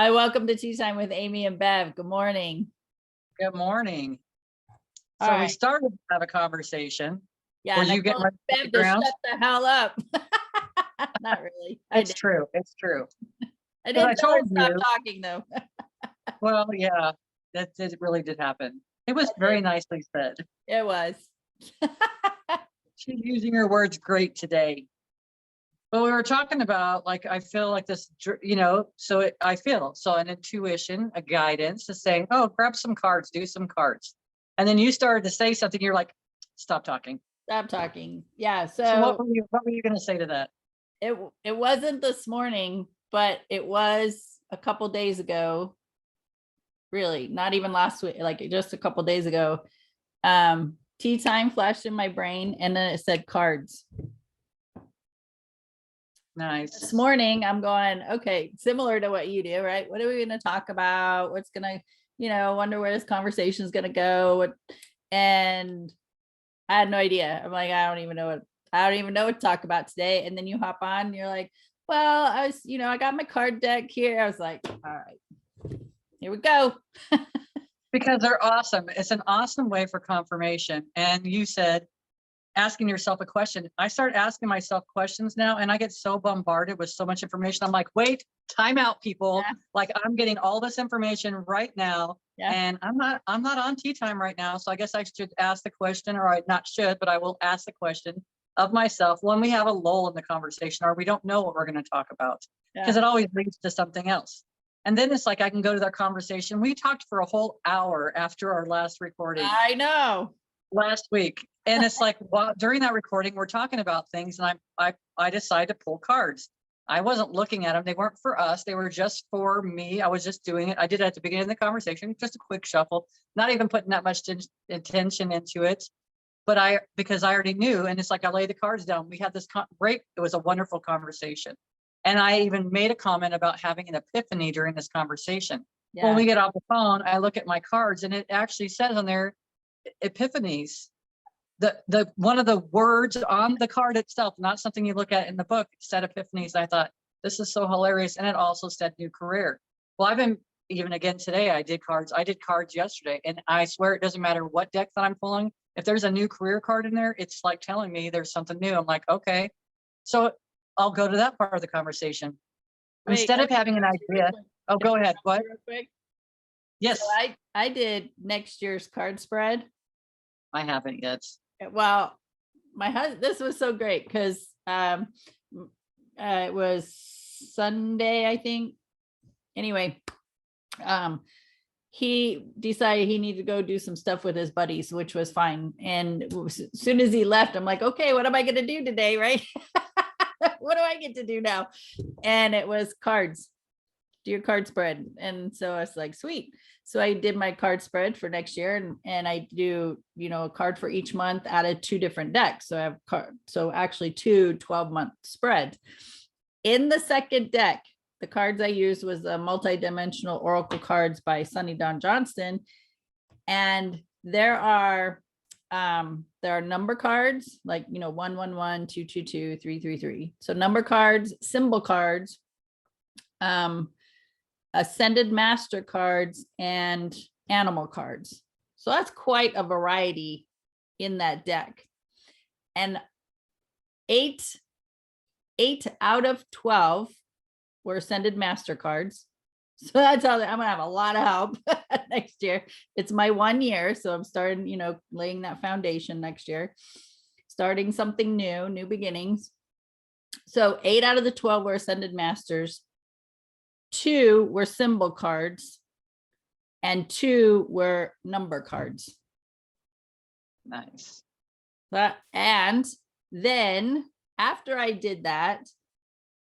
Hi, welcome to Tea Time with Amy and Bev. Good morning. Good morning. All So we right. started to have a conversation. Yeah, Were and I you getting told ready to hit Bev the to ground? shut the hell up. Not really. I It's did. true. It's true. I Because I didn't tell her told to stop you, talking though. well, yeah, really did happen. It was very nicely said. It was. She's using her words great today. But we were talking about, like, I feel like this, I feel so an intuition, a guidance is saying, oh, grab some cards, do some cards. And then you started to say something. You're like, stop talking. Stop talking. Yeah. So So what were you going to say to that? it wasn't this morning, but it was a couple days ago. Really, not even last week, like just a couple days ago. Tea time flashed in my brain, and then it said cards. Nice. This morning I'm going, okay, similar to what you do, right? What are we going to talk about? What's going to, wonder where this conversation is going to go. And I had no idea. I'm like, I don't even know what to talk about today. And then you hop on and you're like, well, I got my card deck here. I was like, all right, here we go. Because they're awesome. It's an awesome way for confirmation. And you said, asking yourself a question. I start asking myself questions now, and I get so bombarded with so much information. I'm like, wait, time out, people. Yeah. Like, I'm getting all this information right now. Yeah. And I'm not on tea time right now. So I guess I should ask the question, or I not should, but I will ask the question of myself when we have a lull in the conversation, or we don't know what we're going to talk about, because Yeah. it always leads to something else. And then it's like I can go to that conversation. We talked for a whole hour after our last recording I know. last week. And it's like, well, during that recording, we're talking about things, and I decided to pull cards. I wasn't looking at them. They weren't for us. They were just for me. I was just doing it. I did it at the beginning of the conversation, just a quick shuffle, not even putting that much intention into it. But because I already knew, and it's like I laid the cards down. We had this great, it was a wonderful conversation. And I even made a comment about having an epiphany during this conversation. Yeah. When we get off the phone, I look at my cards, and it actually says on there, epiphanies. The one of the words on the card itself, not something you look at in the book, said epiphanies. I thought, this is so hilarious. And it also said new career. Well, I've been, even again today, I did cards yesterday, and I swear it doesn't matter what deck that I'm pulling. If there's a new career card in there, it's like telling me there's something new. I'm like, okay. So I'll go to that part of the conversation. Wait, Instead of having an idea. Oh, go ahead. What? Real quick. Yes. So I did next year's card spread. I haven't yet. Well, my husband, this was so great because it was Sunday, I think. Anyway, he decided he needed to go do some stuff with his buddies, which was fine. And as soon as he left, I'm like, okay, what am I going to do today? Right? What do I get to do now? And it was cards. Do your card spread. And so I was like, sweet. So I did my card spread for next year, and I do, a card for each month out of 2 different decks. So I have so actually 2 12-month spreads. In the second deck, the cards I used was a multi-dimensional oracle cards by Sunny Dawn Johnston. And there are number cards, like 111, 222, 333. So number cards, symbol cards, ascended master cards, and animal cards. So that's quite a variety in that deck. And 8 out of 12 were ascended master cards. So that's how I'm gonna have a lot of help next year. It's my 1 year, so I'm starting, laying that foundation next year, starting something new beginnings. So 8 out of the 12 were ascended masters. 2 were symbol cards, and 2 were number cards. Nice. And then after I did that,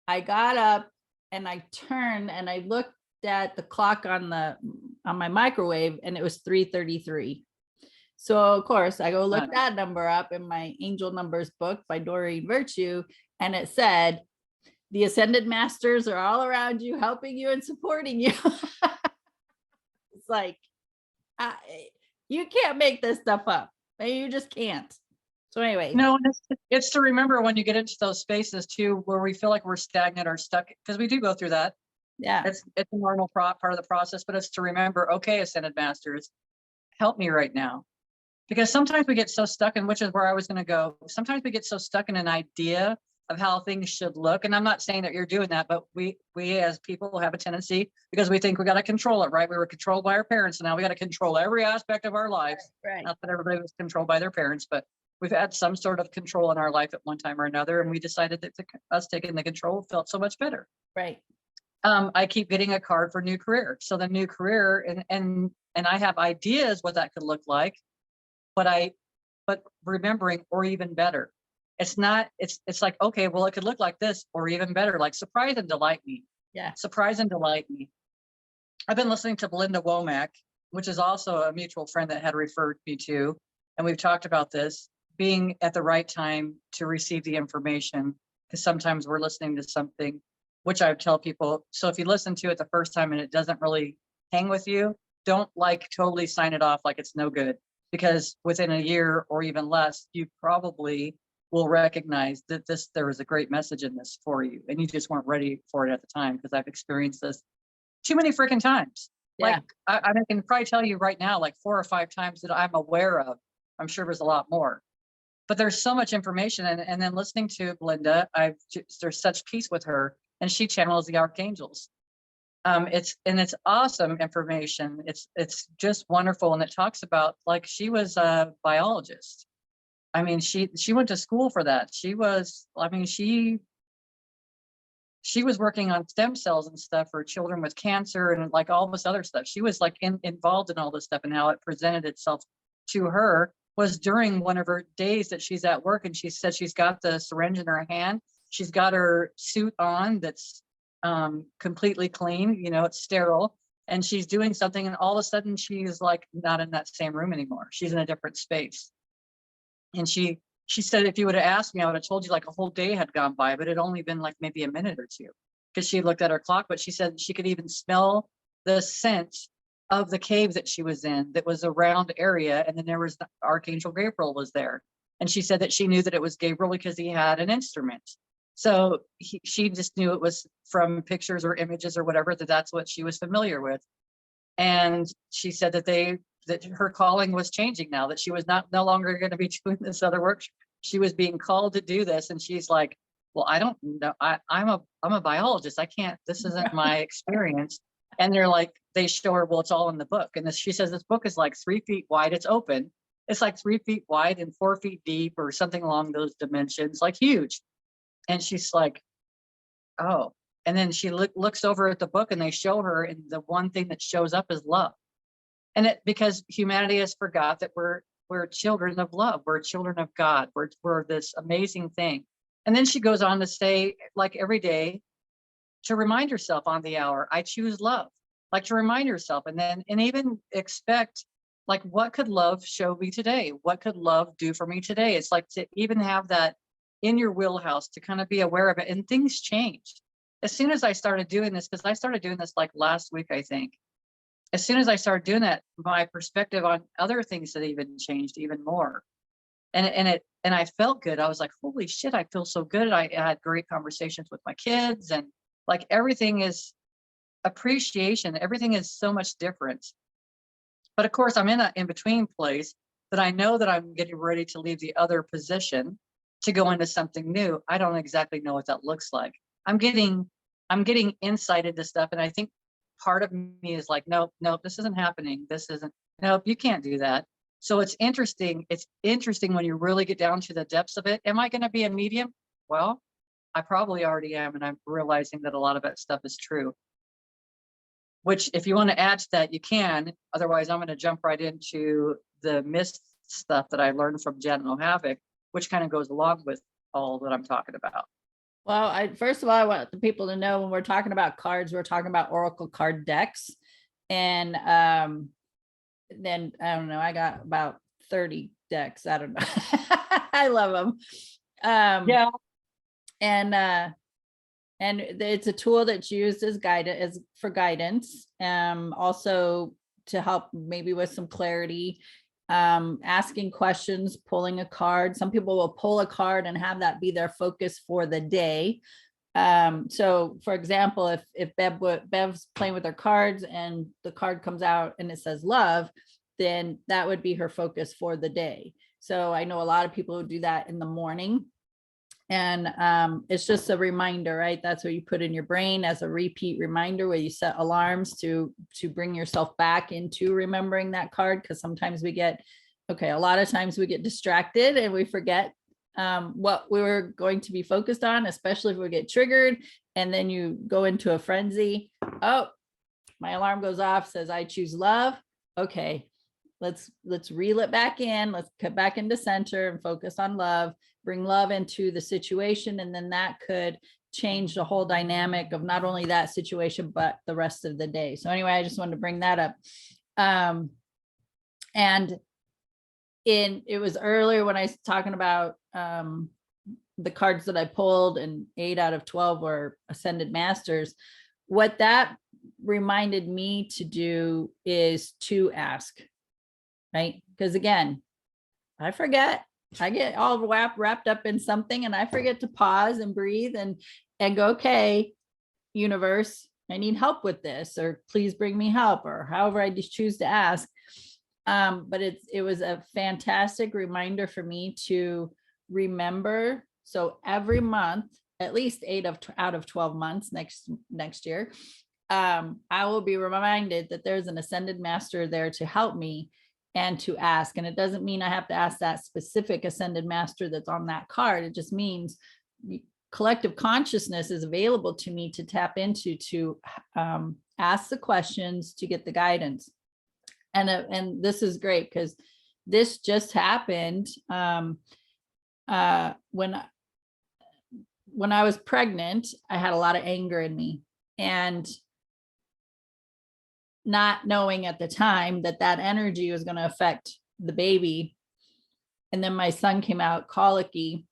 I got up and I turned and I looked at the clock on my microwave, and it was 3:33. So of course I go look that number up in my Angel Numbers book by Doreen Virtue, and it said, the ascended masters are all around you, helping you and supporting you. It's like, you can't make this stuff up. You just can't. So anyway. No, it's to remember when you get into those spaces too, where we feel like we're stagnant or stuck, because we do go through that. Yeah, It's a normal part of the process, but it's to remember, okay, Ascended Masters, help me right now. Because sometimes we get so stuck in, which is where I was going to go. Sometimes we get so stuck in an idea of how things should look. And I'm not saying that you're doing that, but we as people have a tendency, because we think we got to control it, right? We were controlled by our parents, and now we got to control every aspect of our lives. right. Not that everybody was controlled by their parents, but we've had some sort of control in our life at one time or another. And we decided that us taking the control felt so much better. Right. I keep getting a card for new career. So the new career, and I have ideas what that could look like, but remembering, or even better. It's not, it's like, okay, well, it could look like this, or even better, like surprise and delight me. Yeah. Surprise and delight me. I've been listening to Belinda Womack, which is also a mutual friend that had referred me to, and we've talked about this, being at the right time to receive the information, because sometimes we're listening to something, which I tell people, so if you listen to it the first time and it doesn't really hang with you, don't like totally sign it off like it's no good, because within a year or even less, you probably will recognize that there was a great message in this for you, and you just weren't ready for it at the time, because I've experienced this too many freaking times. Yeah. Like I can probably tell you right now, like 4 or 5 times that I'm aware of. I'm sure there's a lot more, but there's so much information. And then listening to Belinda, there's such peace with her, and she channels the archangels. It's awesome information. It's just wonderful. And it talks about, like, she was a biologist. I mean, she went to school for that. She was working on stem cells and stuff for children with cancer and like all this other stuff. She was like involved in all this stuff, and how it presented itself to her was during one of her days that she's at work, and she said she's got the syringe in her hand. She's got her suit on that's completely clean, it's sterile, and she's doing something, and all of a sudden she's like not in that same room anymore. She's in a different space. And she said, if you would have asked me, I would have told you like a whole day had gone by, but it only been like maybe a minute or two, because she looked at her clock. But she said she could even smell the scent of the cave that she was in, that was a round area. And then there was the Archangel Gabriel was there. And she said that she knew that it was Gabriel because he had an instrument. So she just knew it was from pictures or images or whatever, that's what she was familiar with. And she said that her calling was changing now, that she was no longer going to be doing this other work. She was being called to do this. And she's like, well, I don't know. I'm a biologist. I can't, this isn't my experience. And they're like, they show her, well, it's all in the book. And she says, this book is like 3 feet wide. It's open. It's like 3 feet wide and 4 feet deep, or something along those dimensions, like huge. And she's like, oh. And then she looks over at the book, and they show her, and the one thing that shows up is love. And because humanity has forgot that we're children of love. We're children of God. We're this amazing thing. And then she goes on to say, like, every day to remind yourself on the hour, I choose love. Like, to remind yourself, and even expect, like, what could love show me today? What could love do for me today? It's like to even have that in your wheelhouse, to kind of be aware of it. And things changed as soon as I started doing this, because I started doing this like last week, I think. As soon as I started doing that, my perspective on other things had even changed even more. And I felt good. I was like, holy shit, I feel so good. I had great conversations with my kids, and like everything is appreciation. Everything is so much different. But of course, I'm in an in-between place that I know that I'm getting ready to leave the other position to go into something new. I don't exactly know what that looks like. I'm getting insight into stuff. And I think part of me is like, nope, this isn't happening. Nope, you can't do that. So it's interesting. It's interesting when you really get down to the depths of it. Am I going to be a medium? Well, I probably already am. And I'm realizing that a lot of that stuff is true. Which, if you want to add to that, you can. Otherwise, I'm going to jump right into the mist stuff that I learned from Janet O'Havoc, which kind of goes along with all that I'm talking about. Well, first of all, I want the people to know, when we're talking about cards, we're talking about Oracle card decks. And then I don't know, I got about 30 decks. I don't know. I love them. Yeah. And it's a tool that's used as for guidance, also to help maybe with some clarity, asking questions, pulling a card. Some people will pull a card and have that be their focus for the day. So for example, if Bev's playing with her cards and the card comes out and it says love, then that would be her focus for the day. So I know a lot of people who do that in the morning. And it's just a reminder, right? That's what you put in your brain as a repeat reminder, where you set alarms to bring yourself back into remembering that card. Because sometimes we get, okay, a lot of times we get distracted and we forget what we were going to be focused on, especially if we get triggered and then you go into a frenzy. Oh, my alarm goes off, says I choose love. Okay, let's reel it back in. Let's cut back into center and focus on love, bring love into the situation. And then that could change the whole dynamic of not only that situation, but the rest of the day. So anyway, I just wanted to bring that up. And it was earlier when I was talking about the cards that I pulled, and 8 out of 12 were Ascended Masters. What that reminded me to do is to ask, right? Because again, I forget. I get all wrapped up in something and I forget to pause and breathe and go, okay, universe, I need help with this, or please bring me help, or however I just choose to ask. But it was a fantastic reminder for me to remember. So every month, at least 8 out of 12 months next year, I will be reminded that there's an Ascended Master there to help me and to ask. And it doesn't mean I have to ask that specific Ascended Master that's on that card. It just means collective consciousness is available to me to tap into, to ask the questions, to get the guidance. And this is great because this just happened when I was pregnant. I had a lot of anger in me, and not knowing at the time that energy was going to affect the baby. And then my son came out colicky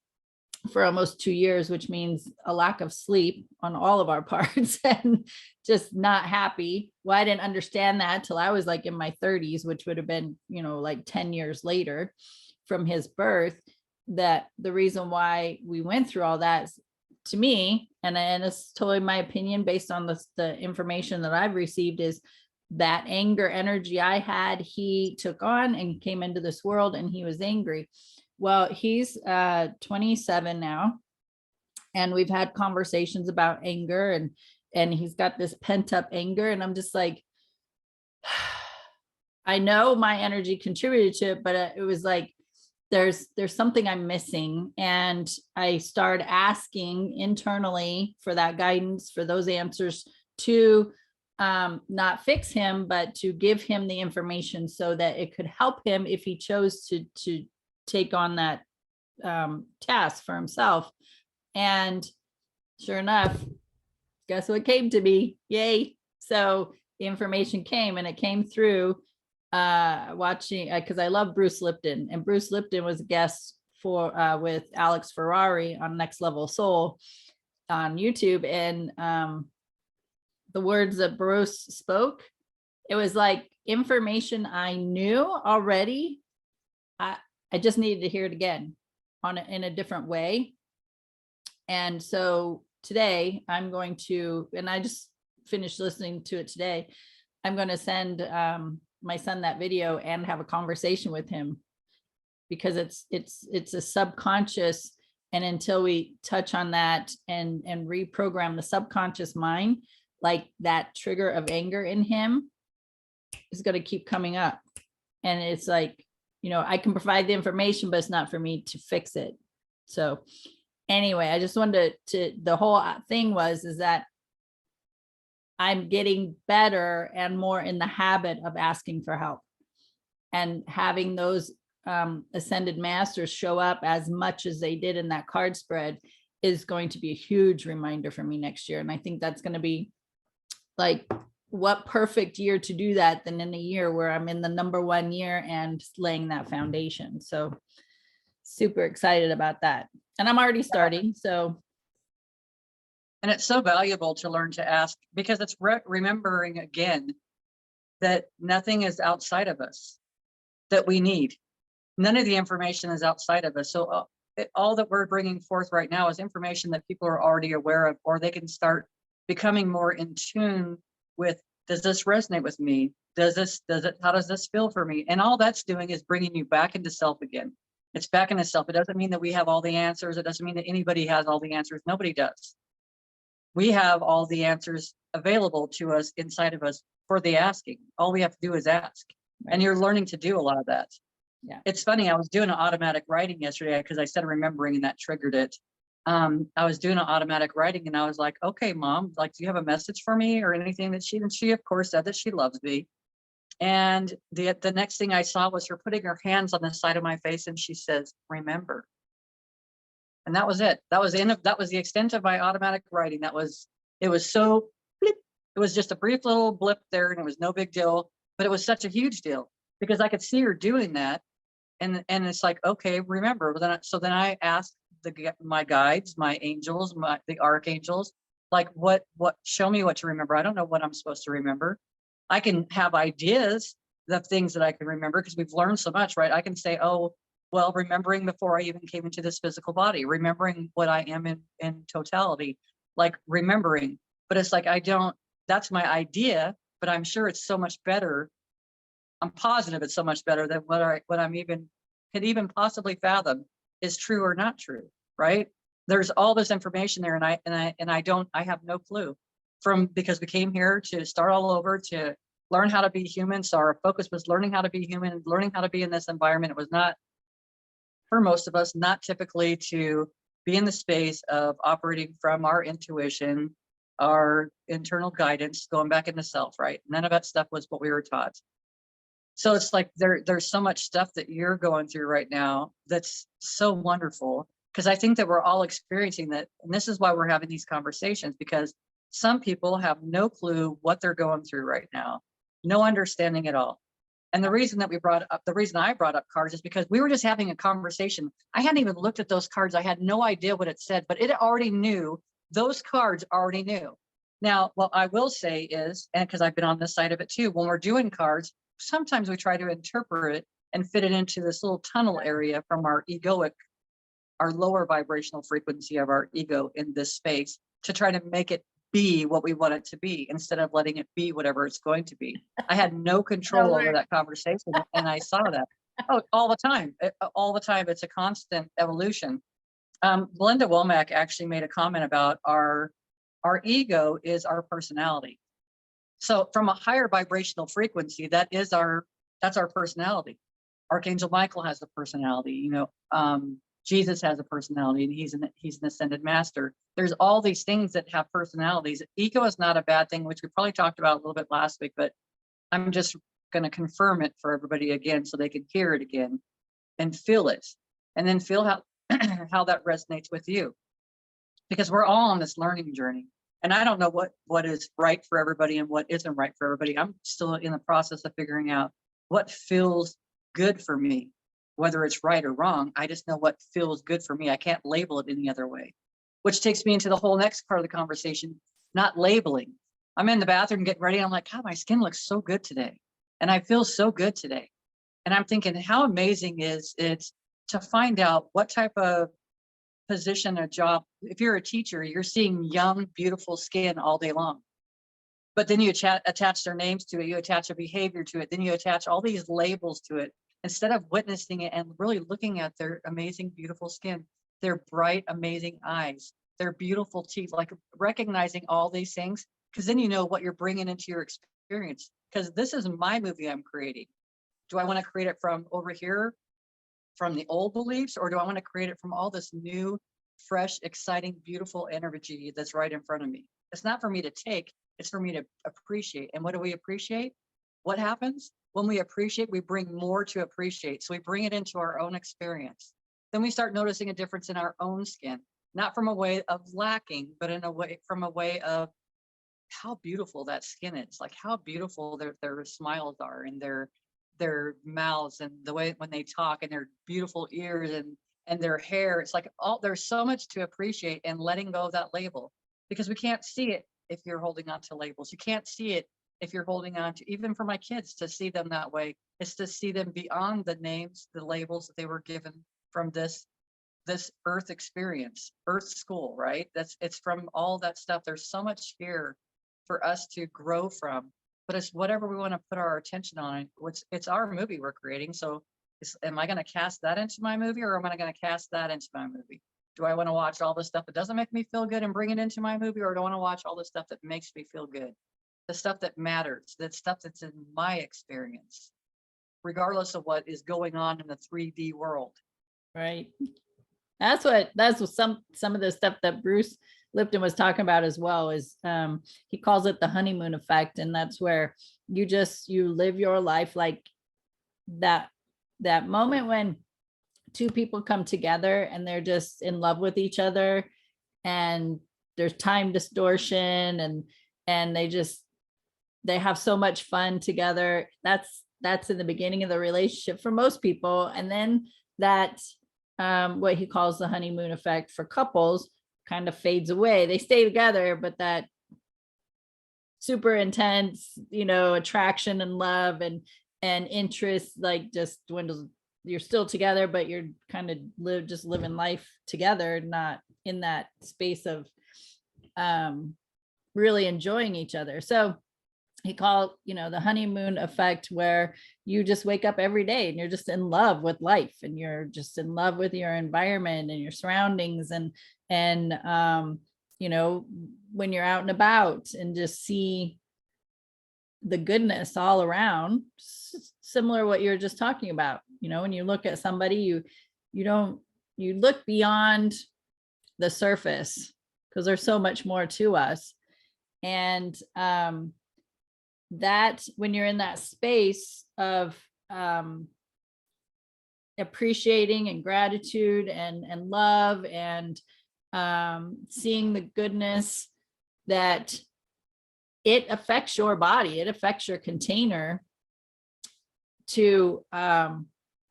for almost 2 years, which means a lack of sleep on all of our parts and just not happy. Well, I didn't understand that till I was like in my 30s, which would have been, like 10 years later from his birth, that the reason why we went through all that, to me, and it's totally my opinion based on the information that I've received, is that anger energy I had, he took on and came into this world, and he was angry. Well, he's 27 now, and we've had conversations about anger, and he's got this pent up anger, and I'm just like, I know my energy contributed to it, but it was like, there's something I'm missing. And I started asking internally for that guidance, for those answers, to not fix him, but to give him the information so that it could help him if he chose to take on that task for himself. And sure enough, guess what came to me? Yay. So the information came, and it came through watching, because I love Bruce Lipton, and Bruce Lipton was a guest for with Alex Ferrari on Next Level Soul on YouTube. And the words that Bruce spoke, it was like information I knew already. I just needed to hear it again in a different way. And so today I'm going to, and I just finished listening to it today, I'm going to send my son that video and have a conversation with him, because it's a subconscious. And until we touch on that and reprogram the subconscious mind, like that trigger of anger in him is going to keep coming up. And it's like, I can provide the information, but it's not for me to fix it. So anyway, I just wanted to the whole thing is that I'm getting better and more in the habit of asking for help, and having those Ascended Masters show up as much as they did in that card spread is going to be a huge reminder for me next year. And I think that's going to be like, what perfect year to do that than in a year where I'm in the #1 year and laying that foundation. So super excited about that. And I'm already starting. So. And it's so valuable to learn to ask, because it's remembering again that nothing is outside of us that we need. None of the information is outside of us. So all that we're bringing forth right now is information that people are already aware of, or they can start becoming more in tune with, does this resonate with me? How does this feel for me? And all that's doing is bringing you back into self again. It's back into self. It doesn't mean that we have all the answers. It doesn't mean that anybody has all the answers. Nobody does. We have all the answers available to us inside of us for the asking. All we have to do is ask. And you're learning to do a lot of that. Yeah. It's funny, I was doing an automatic writing yesterday because I said remembering and that triggered it. I was doing an automatic writing and I was like, okay, Mom, like, do you have a message for me or anything that and she of course said that she loves me. And the next thing I saw was her putting her hands on the side of my face and she says, remember. And that was it. That was the extent of my automatic writing. It was so blip. It was just a brief little blip there and it was no big deal, but it was such a huge deal because I could see her doing that. And it's like, okay, remember. So then I asked my guides, my angels, the archangels, like, what, show me what to remember. I don't know what I'm supposed to remember. I can have ideas of things that I can remember because we've learned so much, right? I can say, oh, well, remembering before I even came into this physical body, remembering what I am in totality, like remembering. But it's like, that's my idea, but I'm sure it's so much better. I'm positive it's so much better than what I'm could even possibly fathom is true or not true, right? There's all this information there, and I have no clue because we came here to start all over, to learn how to be human. So our focus was learning how to be human, learning how to be in this environment. It was not, for most of us, not typically to be in the space of operating from our intuition, our internal guidance, going back into self, right? None of that stuff was what we were taught. So it's like there's so much stuff that you're going through right now that's so wonderful, because I think that we're all experiencing that. And this is why we're having these conversations, because some people have no clue what they're going through right now, no understanding at all. And the reason I brought up cards is because we were just having a conversation. I hadn't even looked at those cards. I had no idea what it said, but it already knew. Those cards already knew. Now, what I will say is, and because I've been on this side of it too, when we're doing cards, sometimes we try to interpret it and fit it into this little tunnel area from our egoic, our lower vibrational frequency of our ego in this space, to try to make it be what we want it to be instead of letting it be whatever it's going to be. I had no control over that conversation, and I saw that all the time. All the time, it's a constant evolution. Belinda Womack actually made a comment about our ego is our personality. So from a higher vibrational frequency, that's our personality. Archangel Michael has a personality, Jesus has a personality, and he's an ascended master. There's all these things that have personalities. Ego is not a bad thing, which we probably talked about a little bit last week, but I'm just going to confirm it for everybody again so they can hear it again and feel it, and then feel how how that resonates with you, because we're all on this learning journey. And I don't know what is right for everybody and what isn't right for everybody. I'm still in the process of figuring out what feels good for me, whether it's right or wrong. I just know what feels good for me. I can't label it any other way, which takes me into the whole next part of the conversation, not labeling. I'm in the bathroom getting ready. I'm like, God, my skin looks so good today. And I feel so good today. And I'm thinking, how amazing is it to find out what type of position or job. If you're a teacher, you're seeing young, beautiful skin all day long. But then you attach their names to it, you attach a behavior to it, then you attach all these labels to it, instead of witnessing it and really looking at their amazing, beautiful skin, their bright, amazing eyes, their beautiful teeth, like recognizing all these things, because then you know what you're bringing into your experience. Because this is my movie I'm creating. Do I want to create it from over here, from the old beliefs, or do I want to create it from all this new, fresh, exciting, beautiful energy that's right in front of me? It's not for me to take, it's for me to appreciate. And what do we appreciate? What happens? When we appreciate, we bring more to appreciate. So we bring it into our own experience. Then we start noticing a difference in our own skin, not from a way of lacking, but from a way of how beautiful that skin is, like how beautiful their smiles are, and their mouths, and the way when they talk, and their beautiful ears, and their hair. It's like there's so much to appreciate, and letting go of that label, because we can't see it if you're holding on to labels. You can't see it if you're holding on to, even for my kids to see them that way, is to see them beyond the names, the labels that they were given from this this earth experience, earth school, right? It's from all that stuff. There's so much here for us to grow from, but it's whatever we want to put our attention on. It's our movie we're creating. So am I going to cast that into my movie, or am I going to cast that into my movie? Do I want to watch all the stuff that doesn't make me feel good and bring it into my movie, or do I want to watch all the stuff that makes me feel good? The stuff that matters, that stuff that's in my experience, regardless of what is going on in the 3D world. Right. That's what some of the stuff that Bruce Lipton was talking about as well is he calls it the honeymoon effect. And that's where you live your life like that moment when two people come together and they're just in love with each other, and there's time distortion, and they have so much fun together. That's in the beginning of the relationship for most people. And then that what he calls the honeymoon effect for couples kind of fades away. They stay together, but that super intense, attraction and love and interest like just dwindles. You're still together, but you're kind of living life together, not in that space of really enjoying each other. So he called, the honeymoon effect, where you just wake up every day and you're just in love with life, and you're just in love with your environment and your surroundings, and when you're out and about and just see the goodness all around, similar to what you're just talking about. When you look at somebody, you look beyond the surface, because there's so much more to us. And that when you're in that space of appreciating and gratitude and love and seeing the goodness, that it affects your body, it affects your container to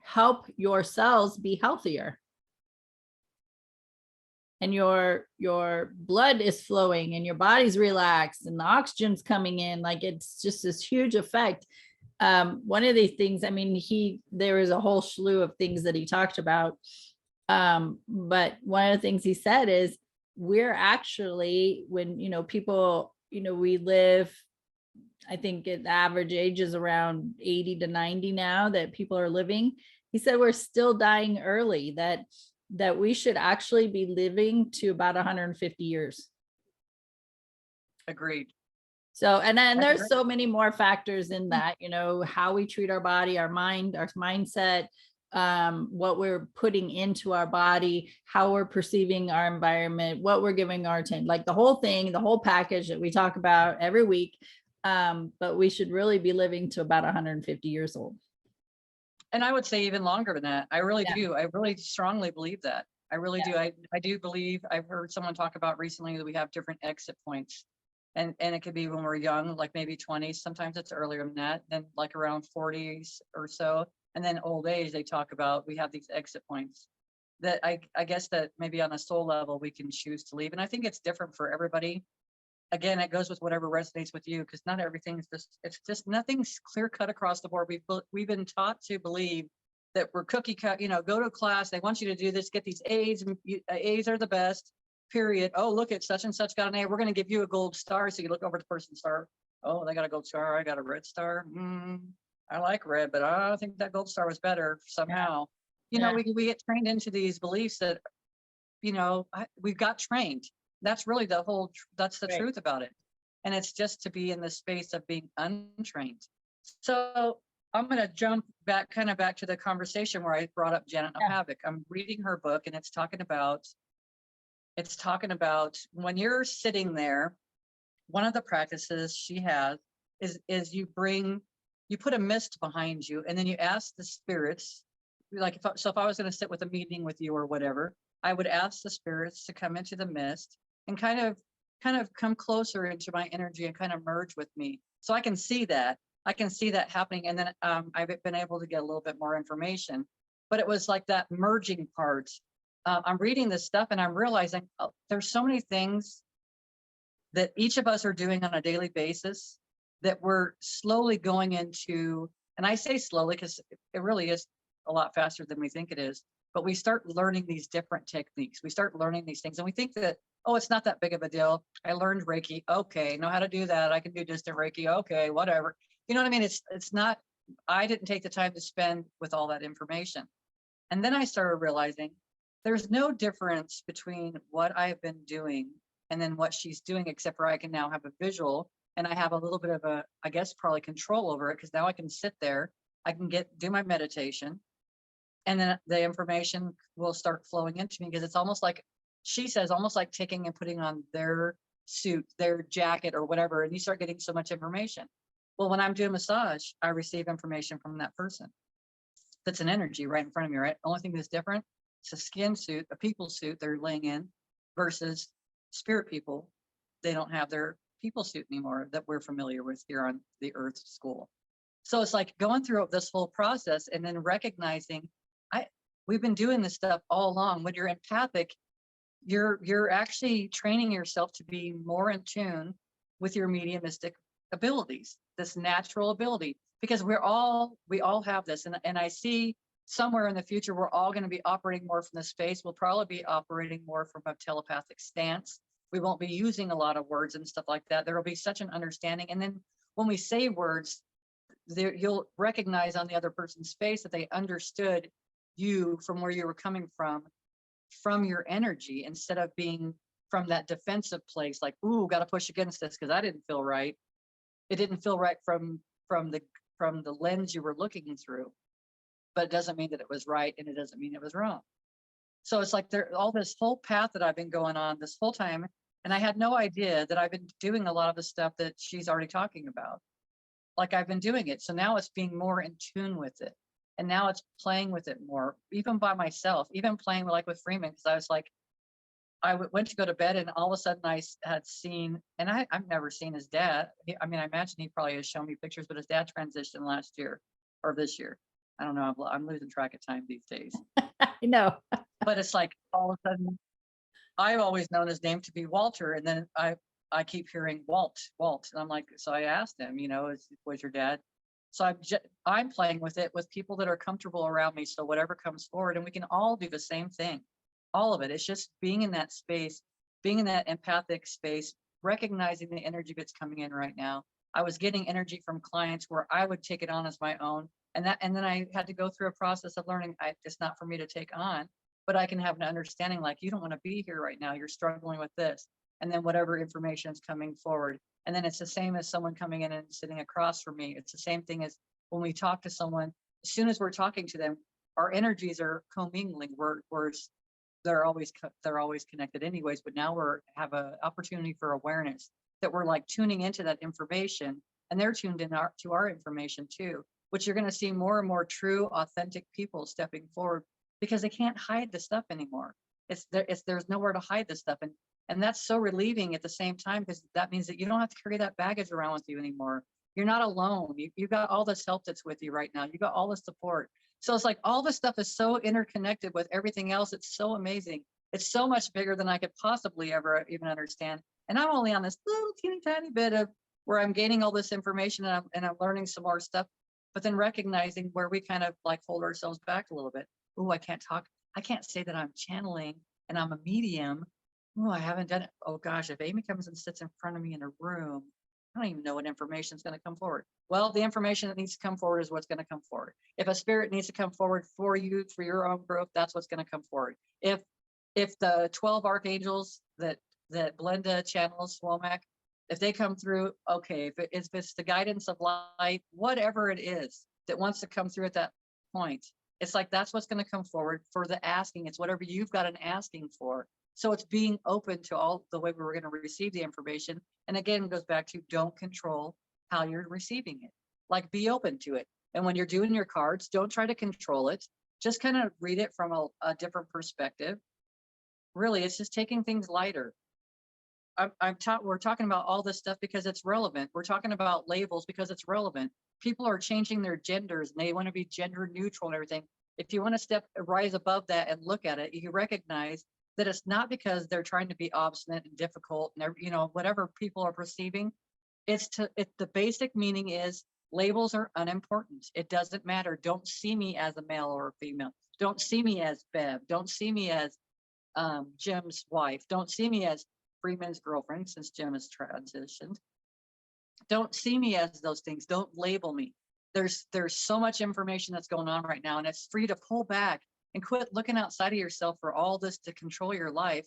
help your cells be healthier. And your blood is flowing and your body's relaxed and the oxygen's coming in. Like, it's just this huge effect. One of the things, there was a whole slew of things that he talked about. But one of the things he said is, we're actually, when, people, we live, I think the average age is around 80 to 90 now that people are living. He said, we're still dying early, that we should actually be living to about 150 years. Agreed. So, and then there's so many more factors in that, how we treat our body, our mind, our mindset, what we're putting into our body, how we're perceiving our environment, what we're giving our attention, like the whole thing, the whole package that we talk about every week. But we should really be living to about 150 years old. And I would say even longer than that. I really do. I really strongly believe that. I really do. I do believe, I've heard someone talk about recently that we have different exit points. And it could be when we're young, like maybe 20s. Sometimes it's earlier than that, then like around 40s or so. And then old age, they talk about, we have these exit points that I guess that maybe on a soul level, we can choose to leave. And I think it's different for everybody. Again, it goes with whatever resonates with you, because not everything's just nothing's clear cut across the board. We've been taught to believe that we're cookie cut, go to a class, they want you to do this, get these A's, and A's are the best, period. Oh, look at such and such got an A, we're going to give you a gold star. So you look over the person's star. Oh, they got a gold star, I got a red star. I like red, but I think that gold star was better somehow. We get trained into these beliefs that, we've got trained. That's really that's the truth about it. And it's just to be in the space of being untrained. So I'm going to jump back to the conversation where I brought up Janet Nohavec. I'm reading her book, and it's talking about when you're sitting there, one of the practices she has is you put a mist behind you, and then you ask the spirits, like if I was going to sit with a meeting with you or whatever, I would ask the spirits to come into the mist and kind of come closer into my energy and kind of merge with me. So I can see that happening. And then I've been able to get a little bit more information, but it was like that merging part. I'm reading this stuff and I'm realizing there's so many things that each of us are doing on a daily basis that we're slowly going into. And I say slowly because it really is a lot faster than we think it is. but we start learning these different techniques. We start learning these things and we think that, oh, it's not that big of a deal. I learned Reiki. Okay, know how to do that. I can do distant Reiki. Okay, whatever. You know what I mean? It's not, I didn't take the time to spend with all that information. And then I started realizing there's no difference between what I've been doing and then what she's doing, except for I can now have a visual and I have a little bit of a, I guess, probably control over it, because now I can sit there, I can do my meditation, and then the information will start flowing into me, because it's almost like, she says, almost like taking and putting on their suit, their jacket or whatever, and you start getting so much information. Well, when I'm doing massage, I receive information from that person. That's an energy right in front of me, right? Only thing that's different, it's a skin suit, a people suit they're laying in, versus spirit people. They don't have their people suit anymore that we're familiar with here on the Earth School. So it's like going through this whole process and then recognizing, we've been doing this stuff all along. When you're empathic, you're actually training yourself to be more in tune with your mediumistic abilities, this natural ability, because we all have this. And I see somewhere in the future, we're all going to be operating more from the space. We'll probably be operating more from a telepathic stance. We won't be using a lot of words and stuff like that. There will be such an understanding. And then when we say words, you'll recognize on the other person's face that they understood you from where you were coming from your energy, instead of being from that defensive place, like, ooh, got to push against this because I didn't feel right. It didn't feel right from the lens you were looking through, but it doesn't mean that it was right, and it doesn't mean it was wrong. So it's like all this whole path that I've been going on this whole time, and I had no idea that I've been doing a lot of the stuff that she's already talking about. Like, I've been doing it. So now it's being more in tune with it. And now it's playing with it more, even by myself, even playing like with Freeman, because I was like, went to go to bed and all of a sudden I had seen, and I've never seen his dad. I mean, I imagine he probably has shown me pictures, but his dad transitioned last year or this year. I don't know. I'm losing track of time these days. I know. But it's like all of a sudden, I've always known his name to be Walter. And then I keep hearing Walt. And I'm like, so I asked him, was your dad? So I'm playing with it with people that are comfortable around me. So whatever comes forward, and we can all do the same thing. All of it. It's just being in that space, being in that empathic space, recognizing the energy that's coming in right now. I was getting energy from clients where I would take it on as my own. And then I had to go through a process of learning, it's not for me to take on, but I can have an understanding, like, you don't want to be here right now. You're struggling with this. And then whatever information is coming forward. And then it's the same as someone coming in and sitting across from me. It's the same thing as when we talk to someone. As soon as we're talking to them, our energies are commingling. They're always connected anyways, but now have an opportunity for awareness, that we're like tuning into that information, and they're tuned in to our information too, which you're going to see more and more true, authentic people stepping forward, because they can't hide the stuff anymore. There's nowhere to hide this stuff. And that's so relieving at the same time, because that means that you don't have to carry that baggage around with you anymore. You're not alone. You got all this help that's with you right now. You got all the support. So it's like all this stuff is so interconnected with everything else. It's so amazing. It's so much bigger than I could possibly ever even understand. And I'm only on this little teeny tiny bit of where I'm gaining all this information, and I'm learning some more stuff, but then recognizing where we kind of like hold ourselves back a little bit. Oh, I can't talk. I can't say that I'm channeling and I'm a medium. Oh, I haven't done it. Oh gosh, if Amy comes and sits in front of me in a room, I don't even know what information is going to come forward. Well, the information that needs to come forward is what's going to come forward. If a spirit needs to come forward for you, for your own growth, that's what's going to come forward. If the 12 archangels that Blenda channels, Womack, if they come through, okay. If it's the guidance of light, whatever it is that wants to come through at that point, it's like that's what's going to come forward for the asking. It's whatever you've got an asking for. So it's being open to all the way we were going to receive the information. And again, it goes back to don't control how you're receiving it. Like, be open to it. And when you're doing your cards, don't try to control it. Just kind of read it from a different perspective. Really, it's just taking things lighter. We're talking about all this stuff because it's relevant. We're talking about labels because it's relevant. People are changing their genders and they want to be gender neutral and everything. If you want to rise above that and look at it, you recognize that it's not because they're trying to be obstinate and difficult and whatever people are perceiving. The basic meaning is labels are unimportant. It doesn't matter. Don't see me as a male or a female. Don't see me as Bev. Don't see me as Jim's wife. Don't see me as Freeman's girlfriend, since Jim has transitioned. Don't see me as those things. Don't label me. There's so much information that's going on right now, and it's free to pull back and quit looking outside of yourself for all this to control your life.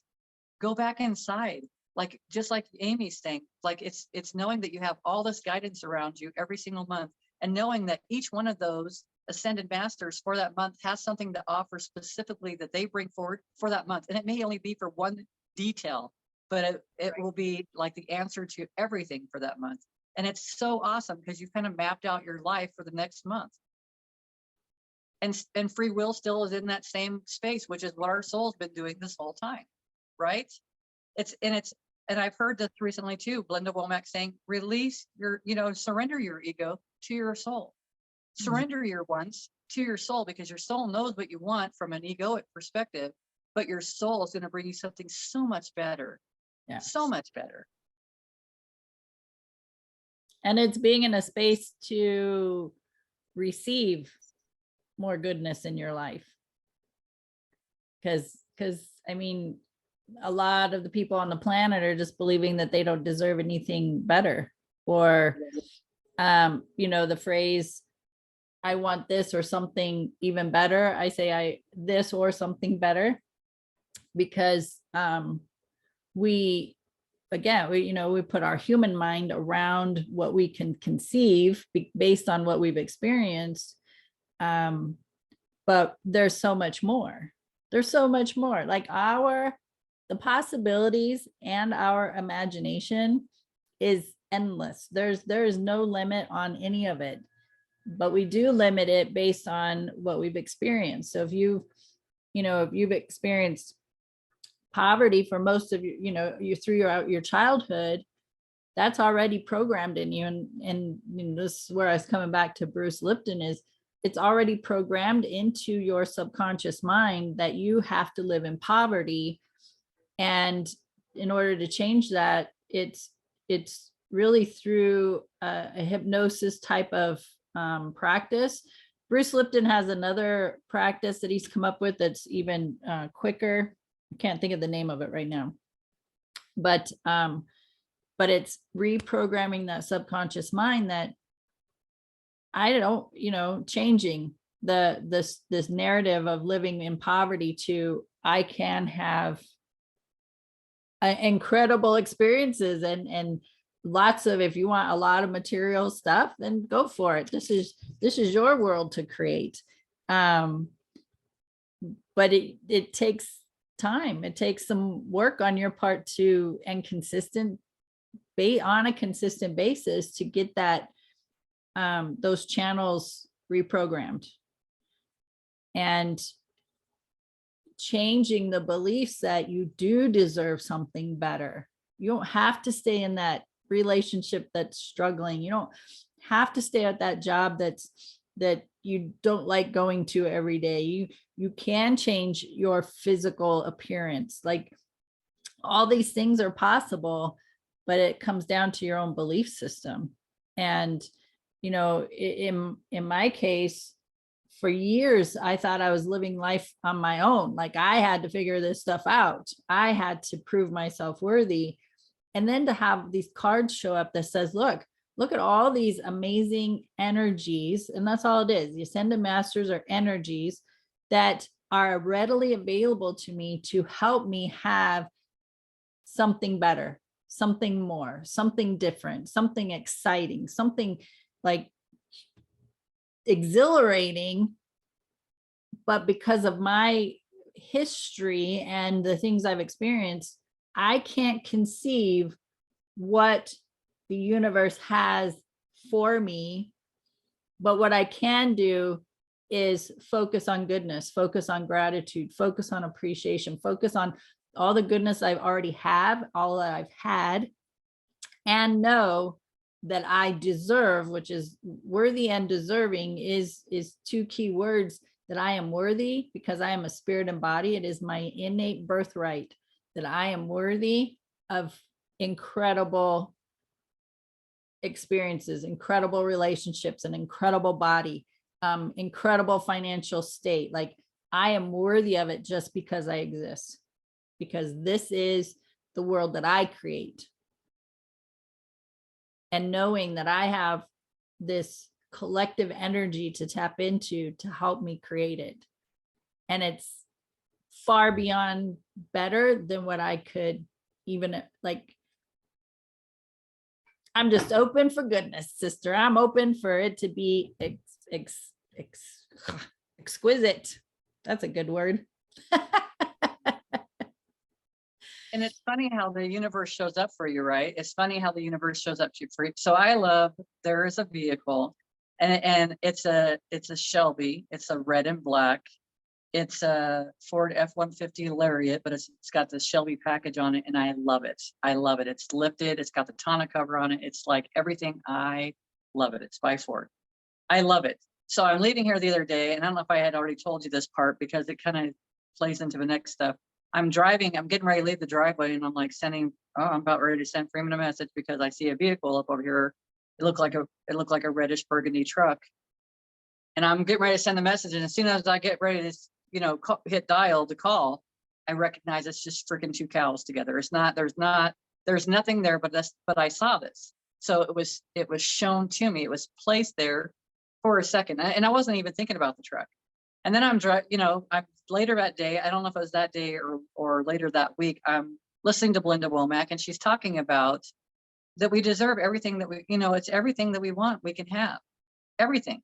Go back inside. Like, just like Amy's saying, like it's knowing that you have all this guidance around you every single month, and knowing that each one of those ascended masters for that month has something to offer specifically that they bring forward for that month. And it may only be for one detail, but it will be like the answer to everything for that month. And it's so awesome because you've kind of mapped out your life for the next month. And free will still is in that same space, which is what our soul's been doing this whole time, right? And I've heard this recently too, Belinda Womack saying, release your, surrender your ego to your soul. Surrender your wants to your soul, because your soul knows what you want from an egoic perspective, but your soul is going to bring you something so much better. Yeah. So much better. And it's being in a space to receive more goodness in your life. Because I mean, a lot of the people on the planet are just believing that they don't deserve anything better, or the phrase, I want this or something even better. I say this or something better, because we put our human mind around what we can conceive based on what we've experienced. But there's so much more. There's so much more. Like the possibilities and our imagination is endless. There is no limit on any of it, but we do limit it based on what we've experienced. So if you've experienced poverty for most of you throughout your childhood, that's already programmed in you. And this is where I was coming back to Bruce Lipton, is it's already programmed into your subconscious mind that you have to live in poverty. And in order to change that, it's really through a hypnosis type of practice. Bruce Lipton has another practice that he's come up with that's even quicker. I can't think of the name of it right now, but it's reprogramming that subconscious mind that changing this narrative of living in poverty to I can have incredible experiences and lots of, if you want a lot of material stuff, then go for it. This is your world to create. But it takes time. It takes some work on your part on a consistent basis to get that those channels reprogrammed, and changing the beliefs that you do deserve something better. You don't have to stay in that relationship that's struggling. You don't have to stay at that job that you don't like going to every day. You can change your physical appearance. Like, all these things are possible, but it comes down to your own belief system. And in my case, for years, I thought I was living life on my own. Like, I had to figure this stuff out. I had to prove myself worthy. And then to have these cards show up that says, look at all these amazing energies. And that's all it is. The Ascended Masters are energies that are readily available to me to help me have something better, something more, something different, something exciting, something like exhilarating. But because of my history and the things I've experienced, I can't conceive what the universe has for me. But what I can do is focus on goodness, focus on gratitude, focus on appreciation, focus on all the goodness I've already have, all that I've had, and know that I deserve, which is worthy and deserving is two key words, that I am worthy because I am a spirit and body. It is my innate birthright that I am worthy of incredible experiences, incredible relationships, an incredible body, incredible financial state. Like, I am worthy of it just because I exist, because this is the world that I create. And knowing that I have this collective energy to tap into to help me create it. And it's far beyond better than what I could even like. I'm just open for goodness, sister. I'm open for it to be exquisite. That's a good word. And it's funny how the universe shows up for you, right? It's funny how the universe shows up to you for you. So I love, there is a vehicle, and it's a Shelby. It's a red and black. It's a Ford F-150 Lariat, but it's got the Shelby package on it, and I love it. I love it. It's lifted. It's got the tonneau cover on it. It's like everything. I love it. It's by Ford. I love it. So I'm leaving here the other day, and I don't know if I had already told you this part because it kind of plays into the next stuff. I'm driving, I'm getting ready to leave the driveway, and I'm like I'm about ready to send Freeman a message because I see a vehicle up over here. It looked like a reddish burgundy truck. And I'm getting ready to send the message. And as soon as I get ready to, hit dial to call, I recognize it's just freaking two cows together. There's nothing there, but I saw this. So it was shown to me. It was placed there for a second. And I wasn't even thinking about the truck. And then I'm later that day, I don't know if it was that day or later that week, I'm listening to Belinda Womack, and she's talking about that we deserve everything that it's everything that we want, we can have everything.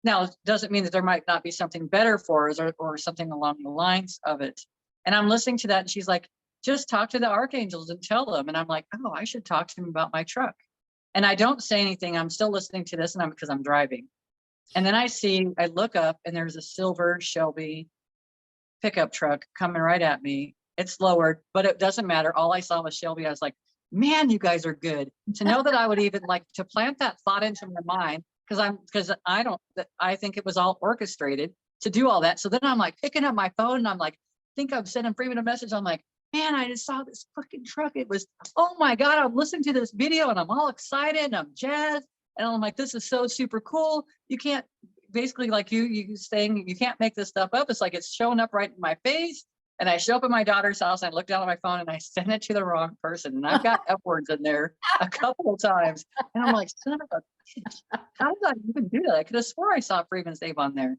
Now, it doesn't mean that there might not be something better for us or something along the lines of it. And I'm listening to that, and she's like, just talk to the archangels and tell them. And I'm like, oh, I should talk to them about my truck. And I don't say anything. I'm still listening to this, and because I'm driving. And then I look up, and there's a silver Shelby pickup truck coming right at me. It's lowered, but it doesn't matter. All I saw was Shelby. I was like, man, you guys are good. To know that I would even like to plant that thought into my mind, because I think it was all orchestrated to do all that. So then I'm like picking up my phone, and I'm like, think I'm sending Freeman a message. I'm like, man, I just saw this fucking truck. It was, oh my God, I'm listening to this video, and I'm all excited, and I'm jazzed. And I'm like, this is so super cool. You can't, basically like you saying, you can't make this stuff up. It's like it's showing up right in my face. And I show up at my daughter's house, and I look down at my phone, and I send it to the wrong person. And I've got F words in there a couple of times. And I'm like, son of a, how did I even do that? I could have swore I saw Freeman's name on there.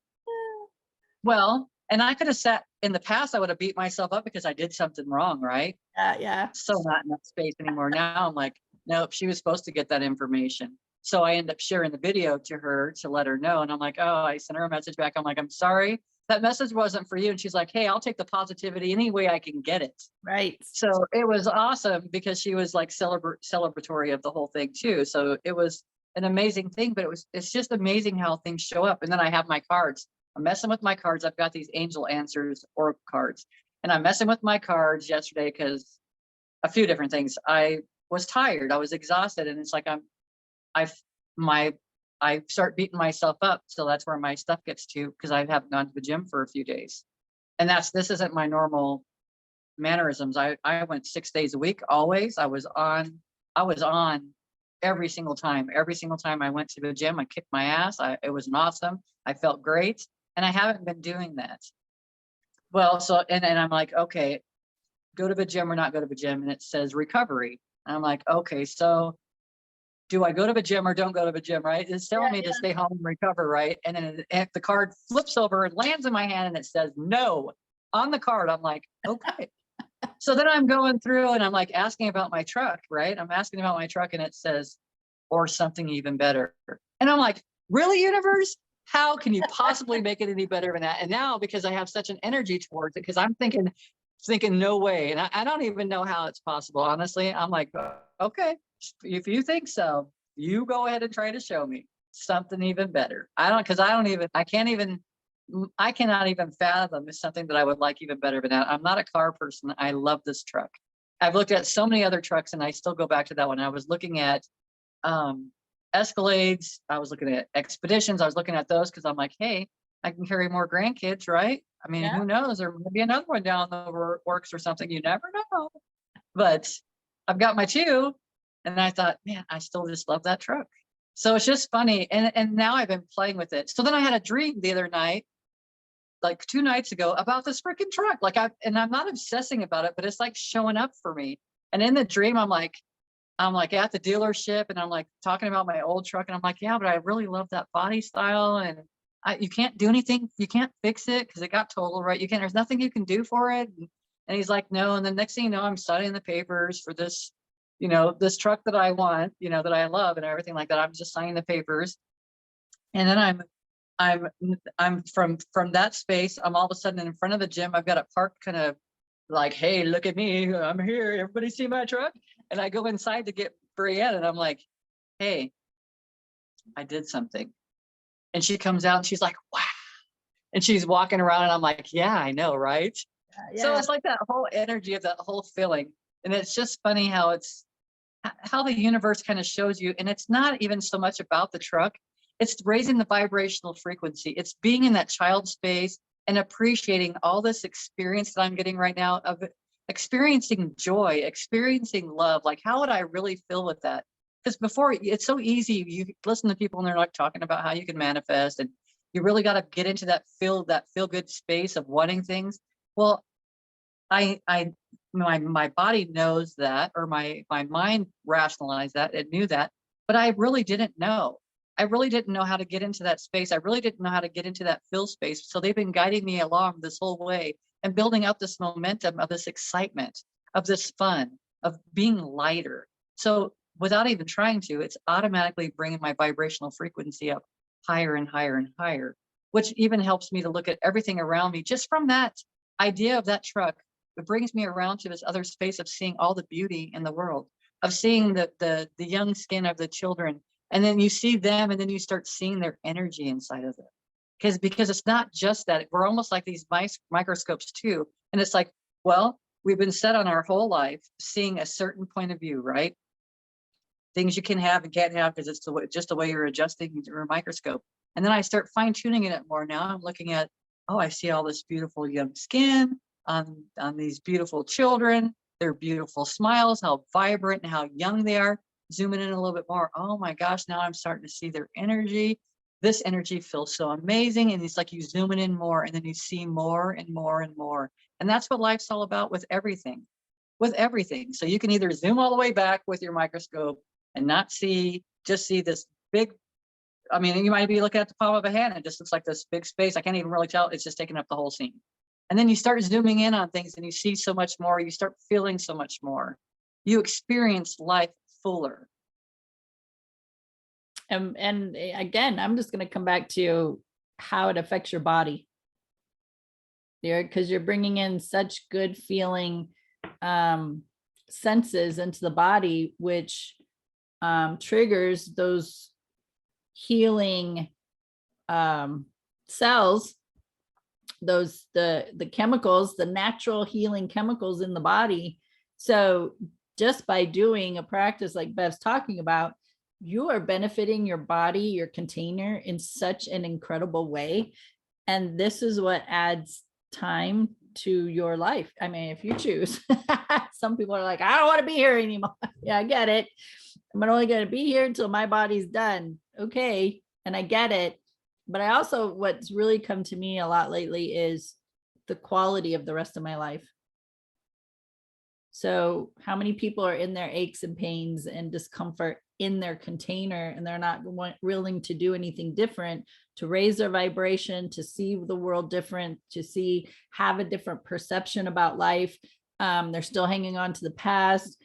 Well, and I could have sat in the past, I would have beat myself up because I did something wrong, right? Yeah. So not in that space anymore. Now I'm like, nope, she was supposed to get that information. So I end up sharing the video to her to let her know. And I'm like, oh, I sent her a message back. I'm like, I'm sorry, that message wasn't for you. And she's like, hey, I'll take the positivity any way I can get it. Right. So it was awesome because she was like celebratory of the whole thing too. So it was an amazing thing, but it's just amazing how things show up. And then I have my cards. I'm messing with my cards. I've got these Angel Answers Oracle cards, and I'm messing with my cards yesterday because a few different things. I was tired. I was exhausted. And it's like, I start beating myself up. So that's where my stuff gets to, because I haven't gone to the gym for a few days. And this isn't my normal mannerisms. I went 6 days a week, always. I was on every single time. Every single time I went to the gym, I kicked my ass. It was awesome. I felt great. And I haven't been doing that. Well, so, and I'm like, okay, go to the gym or not go to the gym. And it says recovery. And I'm like, okay, so do I go to the gym or don't go to the gym, right? It's telling me to stay home and recover, right? And then the card flips over and lands in my hand, and it says no on the card. I'm like, okay. So then I'm going through, and I'm like asking about my truck, right? I'm asking about my truck, and it says, or something even better. And I'm like, really, universe? How can you possibly make it any better than that? And now, because I have such an energy towards it, because I'm thinking no way. And I don't even know how it's possible. Honestly, I'm like, okay, if you think so, you go ahead and try to show me something even better. I cannot even fathom something that I would like even better than that. I'm not a car person. I love this truck. I've looked at so many other trucks, and I still go back to that one. I was looking at Escalades. I was looking at Expeditions. I was looking at those because I'm like, hey, I can carry more grandkids, right? I mean, who knows? There may be another one down the works or something. You never know. But I've got my two, and I thought, man, I still just love that truck. So it's just funny. And now I've been playing with it. So then I had a dream the other night, like 2 nights ago about this freaking truck. Like I'm not obsessing about it, but it's like showing up for me. And in the dream, I'm like at the dealership and I'm like talking about my old truck. And I'm like, yeah, but I really love that body style. And you can't do anything. You can't fix it because it got totaled, right? There's nothing you can do for it. And he's like, no. And the next thing you know, I'm studying the papers for this, this truck that I want, that I love and everything like that. I'm just signing the papers. And then I'm from that space. I'm all of a sudden in front of the gym. I've got it parked kind of like, hey, look at me. I'm here. Everybody see my truck? And I go inside to get Brienne and I'm like, hey, I did something. And she comes out and she's like, wow. And she's walking around and I'm like, yeah, I know, right? So it's like that whole energy of that whole feeling. And it's just funny how the universe kind of shows you. And it's not even so much about the truck. It's raising the vibrational frequency. It's being in that child space and appreciating all this experience that I'm getting right now of experiencing joy, experiencing love. Like, how would I really feel with that? Because before, it's so easy. You listen to people and they're like talking about how you can manifest, and you really got to get into that feel good space of wanting things. Well, my body knows that, or my mind rationalized that, it knew that, but I really didn't know. I really didn't know how to get into that space. I really didn't know how to get into that feel space. So they've been guiding me along this whole way and building up this momentum of this excitement, of this fun, of being lighter. So without even trying to, it's automatically bringing my vibrational frequency up higher and higher and higher, which even helps me to look at everything around me. Just from that idea of that truck, it brings me around to this other space of seeing all the beauty in the world, of seeing the young skin of the children. And then you see them and then you start seeing their energy inside of it. Because it's not just that. We're almost like these microscopes too. And it's like, well, we've been set on our whole life seeing a certain point of view, right? Things you can have and can't have because it's just the way you're adjusting your microscope. And then I start fine tuning it more. Now I'm looking at, oh, I see all this beautiful young skin on these beautiful children, their beautiful smiles, how vibrant and how young they are. Zooming in a little bit more. Oh my gosh, now I'm starting to see their energy. This energy feels so amazing. And it's like you zooming in more and then you see more and more and more. And that's what life's all about with everything. So you can either zoom all the way back with your microscope and not just see this big, you might be looking at the palm of a hand and it just looks like this big space. I can't even really tell. It's just taking up the whole scene. And then you start zooming in on things and you see so much more. You start feeling so much more. You experience life fuller. And again, I'm just going to come back to how it affects your body. Because you're bringing in such good feeling senses into the body, which triggers those healing cells, the chemicals, the natural healing chemicals in the body. So just by doing a practice like Bev's talking about, you are benefiting your body, your container in such an incredible way. And this is what adds time to your life. If you choose. Some people are like, I don't want to be here anymore. Yeah, I get it. I'm only going to be here until my body's done. Okay. And I get it. But I also, what's really come to me a lot lately is the quality of the rest of my life. So how many people are in their aches and pains and discomfort in their container, and they're not willing to do anything different to raise their vibration, to see the world different, to have a different perception about life. They're still hanging on to the past,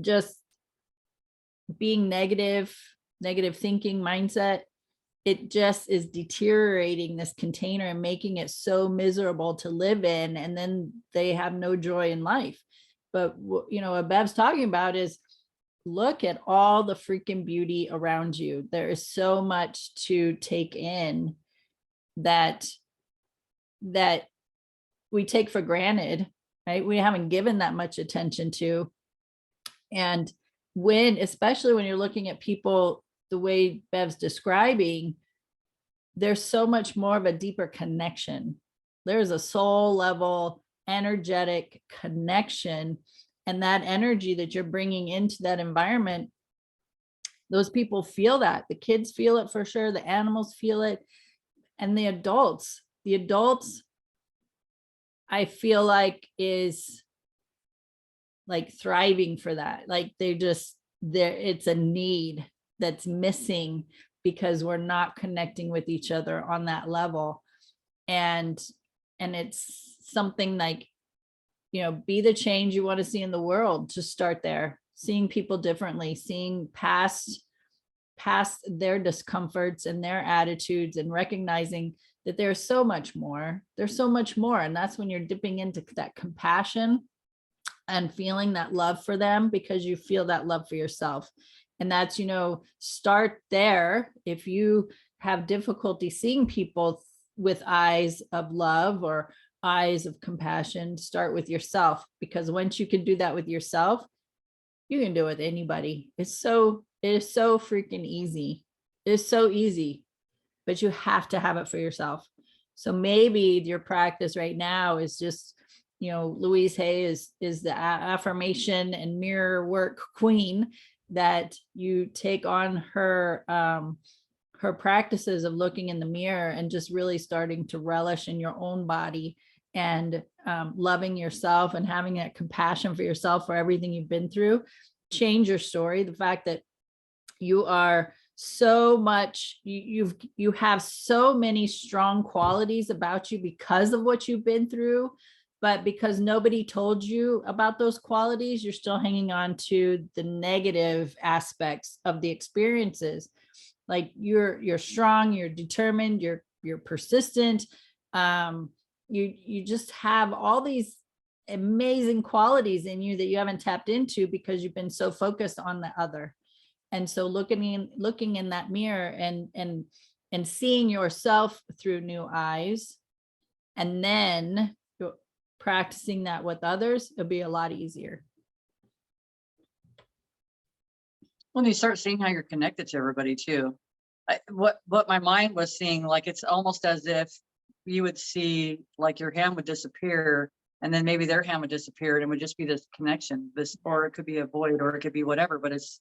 just being negative thinking mindset. It just is deteriorating this container and making it so miserable to live in. And then they have no joy in life. But, what Bev's talking about is look at all the freaking beauty around you. There is so much to take in that we take for granted, right? We haven't given that much attention to. And especially when you're looking at people the way Bev's describing, there's so much more of a deeper connection. There's a soul level, energetic connection. And that energy that you're bringing into that environment, those people feel that. The kids feel it for sure. The animals feel it. And the adults, I feel like is like thriving for that. Like they're just there, it's a need that's missing because we're not connecting with each other on that level. And it's something like, you know, be the change you want to see in the world. Just start there, seeing people differently, seeing past their discomforts and their attitudes, and recognizing that there's so much more. There's so much more. And that's when you're dipping into that compassion and feeling that love for them, because you feel that love for yourself. And that's, you know, start there. If you have difficulty seeing people with eyes of love or eyes of compassion, start with yourself, because once you can do that with yourself, you can do it with anybody. It is so freaking easy. It's so easy, but you have to have it for yourself. So maybe your practice right now is just, you know, Louise Hay is the affirmation and mirror work queen, that you take on her practices of looking in the mirror and just really starting to relish in your own body, and loving yourself and having that compassion for yourself for everything you've been through. Change your story. The fact that you are so much, you have so many strong qualities about you because of what you've been through, but because nobody told you about those qualities, you're still hanging on to the negative aspects of the experiences. Like you're strong, you're determined, you're persistent. You just have all these amazing qualities in you that you haven't tapped into because you've been so focused on the other. And so looking in that mirror and seeing yourself through new eyes, and then practicing that with others, it'll be a lot easier. When you start seeing how you're connected to everybody too, what my mind was seeing, like it's almost as if you would see like your hand would disappear, and then maybe their hand would disappear, and it would just be this connection, or it could be a void, or it could be whatever. But it's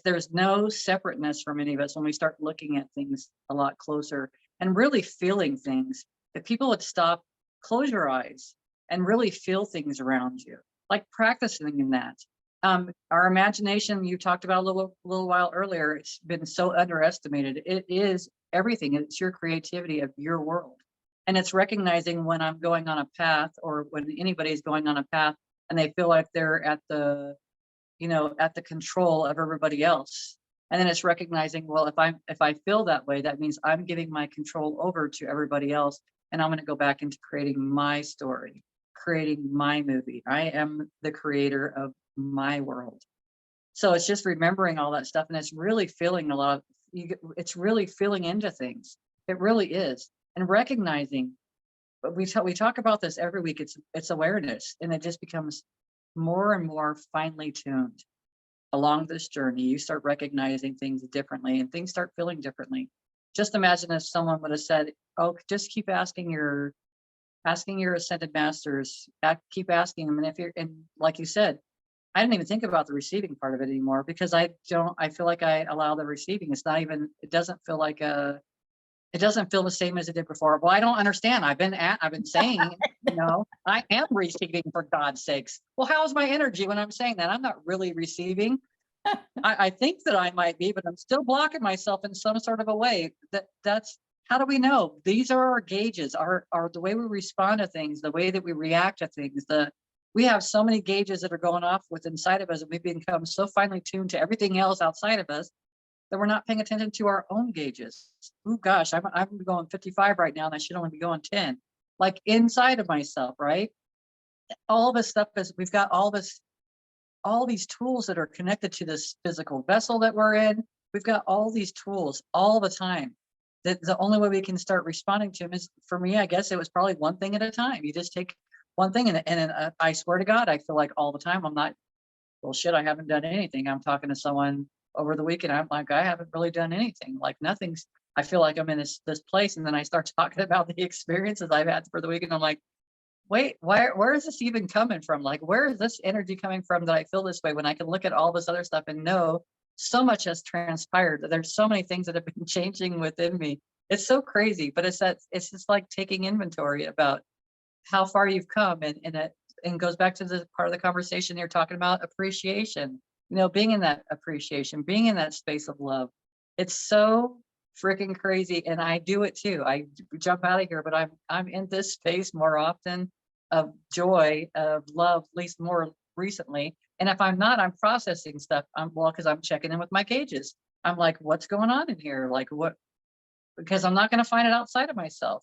there's no separateness from any of us when we start looking at things a lot closer and really feeling things. If people would stop, close your eyes, and really feel things around you, like practicing in that. Our imagination, you talked about a little while earlier, it's been so underestimated. It is everything. It's your creativity of your world. And it's recognizing when I'm going on a path, or when anybody's going on a path and they feel like they're at the, at the control of everybody else. And then it's recognizing, well, if I feel that way, that means I'm giving my control over to everybody else. And I'm going to go back into creating my story, creating my movie. I am the creator of my world. So it's just remembering all that stuff. And it's really feeling it's really feeling into things. It really is. And recognizing, but we talk about this every week. It's awareness, and it just becomes more and more finely tuned. Along this journey, you start recognizing things differently, and things start feeling differently. Just imagine if someone would have said, "Oh, just keep asking your ascended masters, keep asking them." And like you said, I didn't even think about the receiving part of it anymore, because I feel like I allow the receiving. It doesn't feel the same as it did before. Well, I don't understand. I've been saying, I am receiving, for God's sakes. Well, how's my energy when I'm saying that? I'm not really receiving. I think that I might be, but I'm still blocking myself in some sort of a way. That's how do we know? These are our gauges, are the way we respond to things, the way that we react to things. We have so many gauges that are going off with inside of us, and we've become so finely tuned to everything else outside of us that we're not paying attention to our own gauges. Oh gosh, I'm going 55 right now, and I should only be going 10. Like inside of myself, right? All this stuff is, we've got all these tools that are connected to this physical vessel that we're in. We've got all these tools all the time. That the only way we can start responding to them is, for me, I guess it was probably one thing at a time. You just take one thing, and I swear to God, I feel like all the time I'm not, well, shit, I haven't done anything. I'm talking to someone over the weekend, I'm like, I haven't really done anything. Like nothing's, I feel like I'm in this place. And then I start talking about the experiences I've had for the weekend. I'm like, wait, where is this even coming from? Like, where is this energy coming from that I feel this way, when I can look at all this other stuff and know so much has transpired, that there's so many things that have been changing within me. It's so crazy, but it's just like taking inventory about how far you've come, and goes back to the part of the conversation you're talking about appreciation, being in that appreciation, being in that space of love. It's so freaking crazy. And I do it too. I jump out of here, but I'm in this space more often of joy, of love, at least more recently. And if I'm not, I'm processing stuff. Because I'm checking in with my cages. I'm like, what's going on in here? Like what? Because I'm not going to find it outside of myself.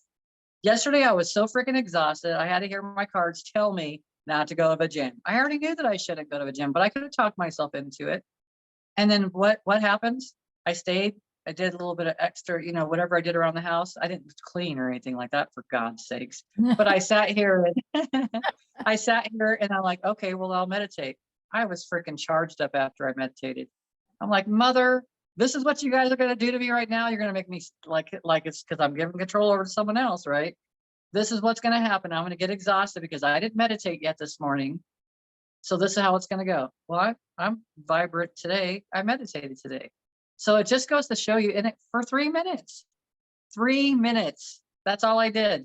Yesterday, I was so freaking exhausted. I had to hear my cards tell me not to go to the gym. I already knew that I shouldn't go to the gym, but I could have talked myself into it. And then what happens? I stayed. I did a little bit of extra, whatever I did around the house. I didn't clean or anything like that, for God's sakes. But I sat here and I'm like, okay, well, I'll meditate. I was freaking charged up after I meditated. I'm like, mother, this is what you guys are going to do to me right now. You're going to make me like it's because I'm giving control over to someone else, right? This is what's going to happen. I'm going to get exhausted because I didn't meditate yet this morning. So this is how it's going to go. Well, I'm vibrant today. I meditated today. So it just goes to show you, in it for 3 minutes. 3 minutes. That's all I did.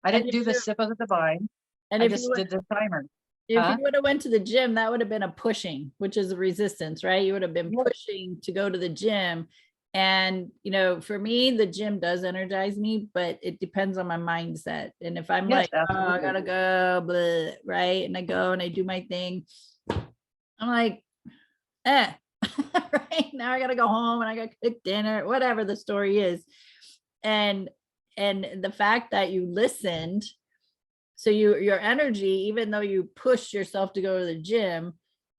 I didn't do the sip of the divine. And I if just did the timer. if you would have went to the gym, that would have been a pushing, which is a resistance, right? You would have been pushing to go to the gym. And, for me, the gym does energize me, but it depends on my mindset. And if I'm like, oh, I gotta go, blah, right? And I go and I do my thing. I'm like, right now I gotta go home and I gotta cook dinner, whatever the story is. And the fact that you listened, so your energy, even though you pushed yourself to go to the gym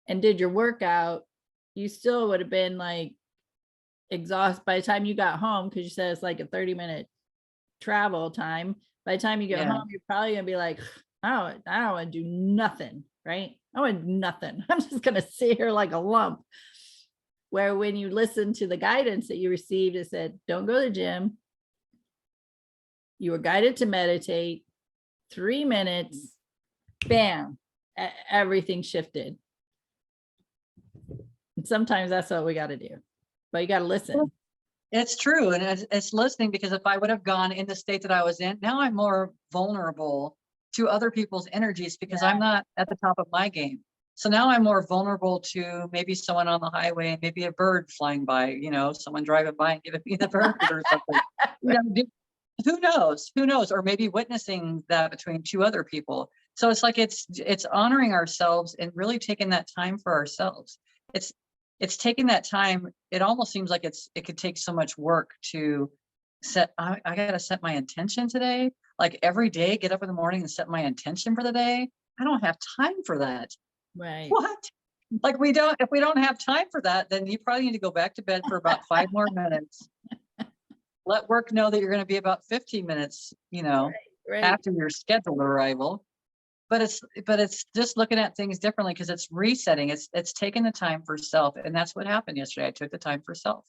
and did your workout, you still would have been like exhausted by the time you got home, because you said it's like a 30-minute travel time. By the time you get home, you're probably gonna be like, oh, I don't want to do nothing, right? I want nothing. I'm just gonna sit here like a lump. Where when you listen to the guidance that you received, it said, don't go to the gym. You were guided to meditate. 3 minutes, bam, everything shifted. And sometimes that's what we got to do, but you got to listen. It's true. And it's listening, because if I would have gone in the state that I was in, now I'm more vulnerable to other people's energies, because I'm not at the top of my game. So now I'm more vulnerable to maybe someone on the highway and maybe a bird flying by, someone driving by and giving me the bird or something. Who knows, or maybe witnessing that between two other people. So it's like, it's honoring ourselves and really taking that time for ourselves. It's taking that time. It almost seems like it could take so much work to set. I got to set my intention today. Like every day, get up in the morning and set my intention for the day. I don't have time for that. Right. What? Like if we don't have time for that, then you probably need to go back to bed for about 5 more minutes. Let work know that you're going to be about 15 minutes, right. after your scheduled arrival. But it's just looking at things differently, because it's resetting. It's taking the time for self. And that's what happened yesterday. I took the time for self,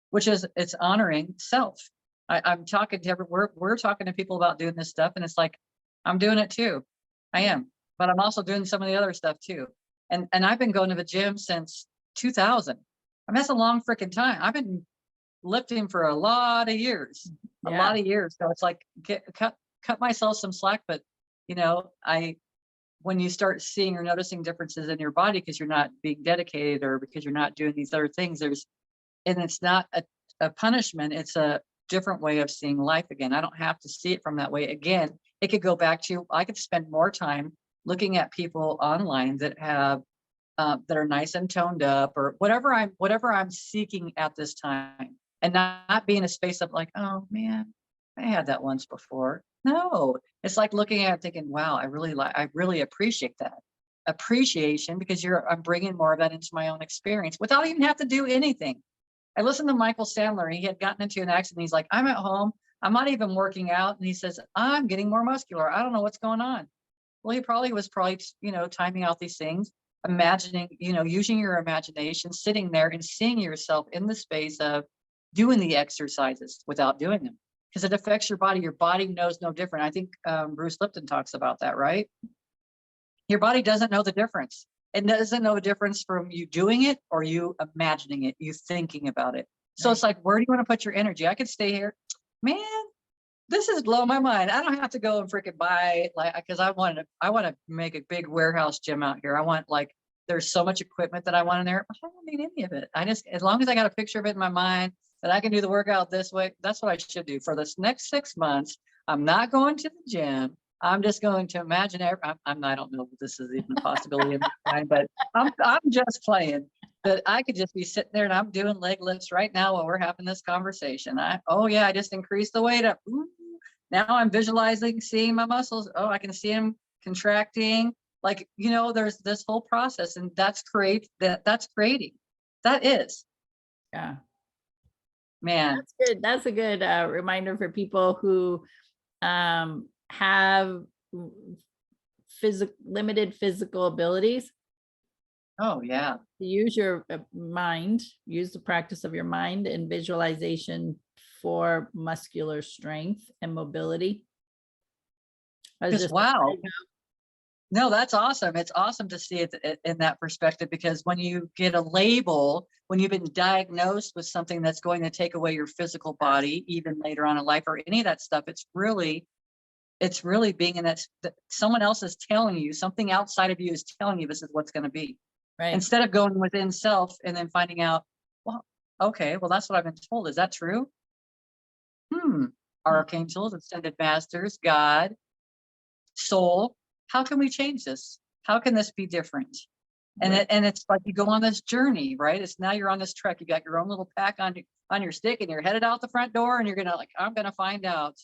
which is, it's honoring self. I'm talking to we're talking to people about doing this stuff. And it's like, I'm doing it too. I am, but I'm also doing some of the other stuff too. And I've been going to the gym since 2000. I mean, that's a long freaking time. I've been lifting for a lot of years, a lot of years. So it's like, cut myself some slack. But, when you start seeing or noticing differences in your body, because you're not being dedicated or because you're not doing these other things, and it's not a punishment. It's a different way of seeing life again. I don't have to see it from that way again. It could go back to, I could spend more time looking at people online that have that are nice and toned up, or whatever I'm seeking at this time, and not be in a space of like, oh man, I had that once before. No, it's like looking at it thinking, wow, I really appreciate that appreciation, because I'm bringing more of that into my own experience without even have to do anything. I listened to Michael Sandler, and he had gotten into an accident. He's like, I'm at home. I'm not even working out. And he says, I'm getting more muscular. I don't know what's going on. Well, he was timing out these things, imagining, using your imagination, sitting there and seeing yourself in the space of doing the exercises without doing them, because it affects your body. Your body knows no different. I think Bruce Lipton talks about that, right? Your body doesn't know the difference. It doesn't know the difference from you doing it or you imagining it, you thinking about it. So it's like, where do you want to put your energy? I could stay here. man, this is blowing my mind. I don't have to go and freaking buy like, because I want to make a big warehouse gym out here. I want like, there's so much equipment that I want in there. I don't need any of it. I just, as long as I got a picture of it in my mind that I can do the workout this way, that's what I should do for this next 6 months. I'm not going to the gym. I'm just going to imagine. I don't know if this is even a possibility in my mind, but I'm just playing that I could just be sitting there and I'm doing leg lifts right now while we're having this conversation. Oh yeah, I just increased the weight up. Ooh, now I'm visualizing, seeing my muscles. Oh, I can see them contracting. Like, there's this whole process, and that's creating. That is, Yeah. man. That's good. That's a good reminder for people who have limited physical abilities. Oh yeah. To use your mind, use the practice of your mind and visualization for muscular strength and mobility. Just wow. No, that's awesome. It's awesome to see it in that perspective, because when you get a label, when you've been diagnosed with something that's going to take away your physical body, even later on in life or any of that stuff, it's really being in that someone else is telling you, something outside of you is telling you this is what's going to be. Right. Instead of going within self and then finding out, well, okay, well, that's what I've been told. Is that true? Archangels, ascended masters, God, soul. How can we change this? How can this be different? And Right. it's like you go on this journey, right? It's now you're on this trek. You got your own little pack on your stick, and you're headed out the front door, and you're gonna I'm gonna find out.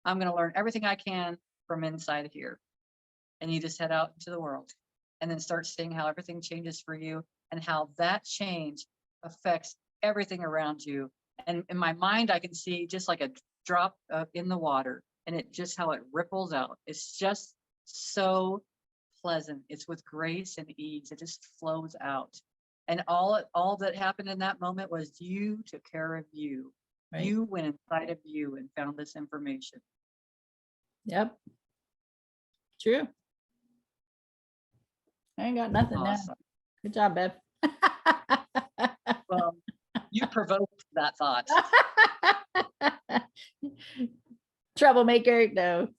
I'm gonna learn everything I can from inside of here. And you just head out into the world, and then start seeing how everything changes for you, and how that change affects everything around you. And in my mind, I can see just like a drop in the water, and it just how it ripples out. It's just so pleasant. It's with grace and ease. It just flows out. And all that happened in that moment was you took care of you. Right. You went inside of you and found this information. Yep. True. I ain't got nothing Awesome. now. Good job, Bev. Well, you provoked that thought. Troublemaker. No.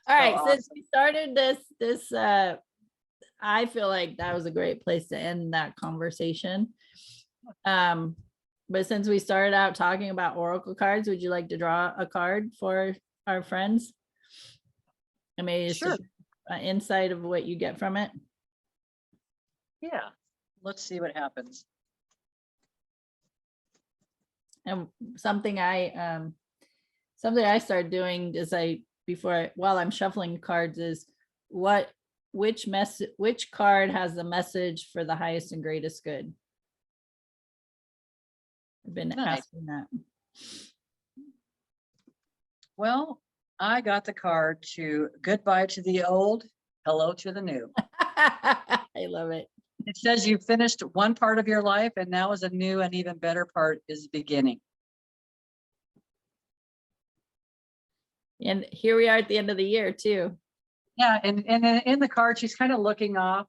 All right. So Since awesome. we started this I feel like that was a great place to end that conversation. But since we started out talking about oracle cards, would you like to draw a card for our friends? I mean, Sure. Insight of what you get from it. Yeah. Let's see what happens. And something I started doing is while I'm shuffling cards is which card has the message for the highest and greatest good? I've been asking that. Well, I got the card to goodbye to the old, hello to the new. I love it. It says you finished one part of your life, and now is a new and even better part is beginning. And here we are at the end of the year too. Yeah, and in the card, she's kind of looking off.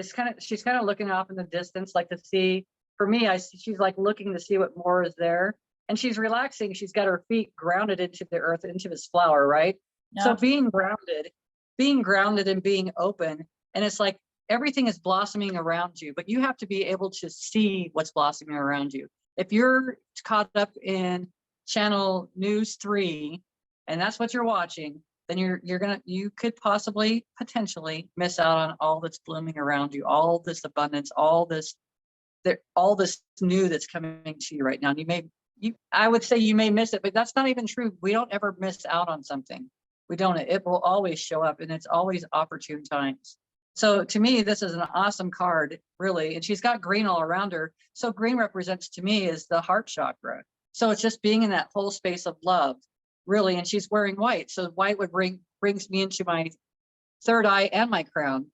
She's kind of looking off in the distance, like to see. For me, she's like looking to see what more is there, and she's relaxing. She's got her feet grounded into the earth, into this flower, right? Yeah. So being grounded and being open, and it's like everything is blossoming around you, but you have to be able to see what's blossoming around you. If you're caught up in channel news 3, and that's what you're watching, then you could potentially miss out on all that's blooming around you, all this abundance, all this new that's coming to you right now. And I would say you may miss it, but that's not even true. We don't ever miss out on something. We don't. It will always show up, and it's always opportune times. So to me, this is an awesome card, really. And she's got green all around her. So green represents to me is the heart chakra. So it's just being in that whole space of love, really. And she's wearing white. So white brings me into my third eye and my crown.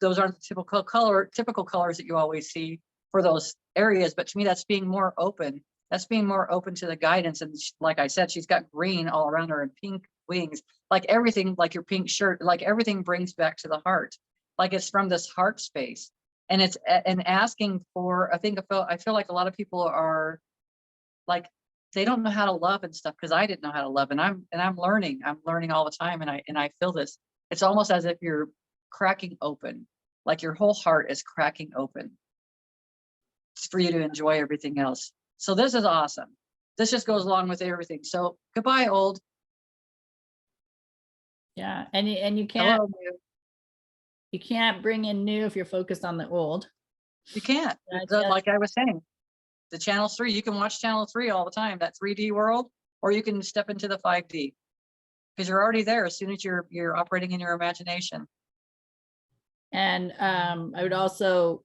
Those aren't the typical colors that you always see for those areas. But to me, that's being more open. That's being more open to the guidance. And like I said, she's got green all around her and pink wings, like everything, like your pink shirt, like everything brings back to the heart. Like it's from this heart space, and it's and asking for. I feel like a lot of people are like, they don't know how to love and stuff, because I didn't know how to love, and I'm learning. I'm learning all the time, and I feel this. It's almost as if you're cracking open, like your whole heart is cracking open for you to enjoy everything else. So this is awesome. This just goes along with everything. So goodbye, old. Yeah. And you can't, Hello, new. you can't bring in new if you're focused on the old. You can't. That's So, it. like I was saying, the channel 3, you can watch channel 3 all the time, that 3D world, or you can step into the 5D, because you're already there as soon as you're operating in your imagination. And I would also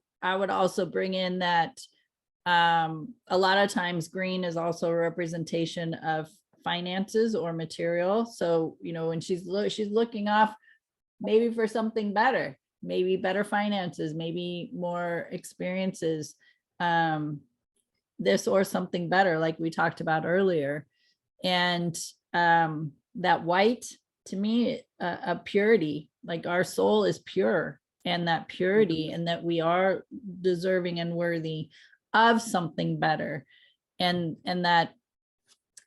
bring in that a lot of times green is also a representation of finances or material. So, you know, when she's looking off maybe for something better, maybe better finances, maybe more experiences, this or something better, like we talked about earlier. And that white, to me, a purity, like our soul is pure, and that purity, and that we are deserving and worthy of something better. And that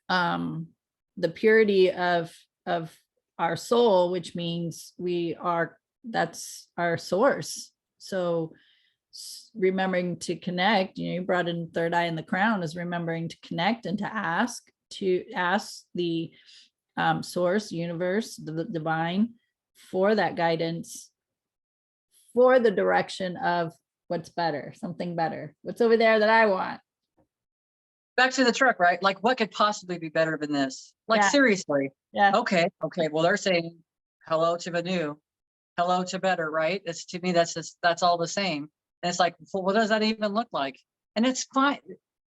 the purity of our soul, which means that's our source. So remembering to connect, you know, you brought in third eye in the crown, is remembering to connect and to ask the source, universe, the divine, for that guidance, for the direction of what's better, something better, what's over there that I want. Back to the truck, right? Like, what could possibly be better than this? Like, Yeah. seriously. Yeah. Okay. Well, they're saying hello to the new, hello to better, right? It's, to me, that's all the same. And it's like, well, what does that even look like? And it's fine.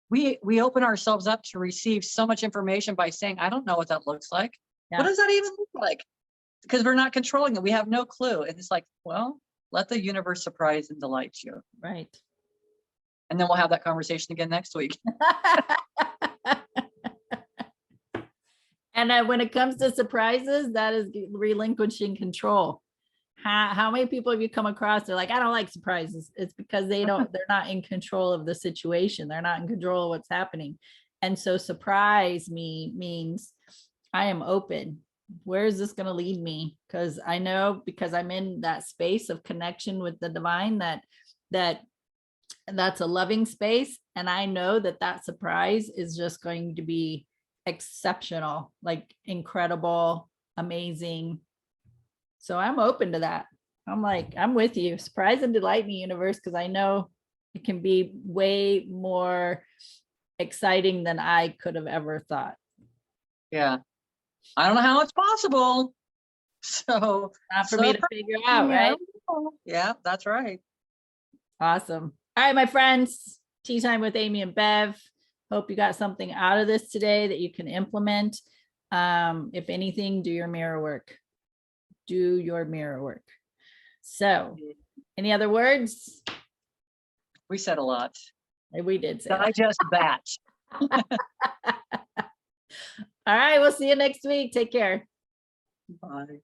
We open ourselves up to receive so much information by saying, I don't know what that looks like. Yeah. What does that even look like? Because we're not controlling it. We have no clue. And it's like, well, let the universe surprise and delight you. Right. And then we'll have that conversation again next week. And when it comes to surprises, that is relinquishing control. How many people have you come across? They're like, I don't like surprises. It's because they're not in control of the situation. They're not in control of what's happening. And so surprise me means I am open. Where is this going to lead me? Because I know, because I'm in that space of connection with the divine, that's a loving space. And I know that surprise is just going to be exceptional, like incredible, amazing. So I'm open to that. I'm like, I'm with you. Surprise and delight me, universe, because I know it can be way more exciting than I could have ever thought. Yeah. I don't know how it's possible. So Not for me to figure out, right? Yeah, that's right. Awesome. All right, my friends, tea time with Amy and Bev. Hope you got something out of this today that you can implement. If anything, do your mirror work. Do your mirror work. So, any other words? We said a lot. We did say that. Digest that. All right, we'll see you next week. Take care. Bye.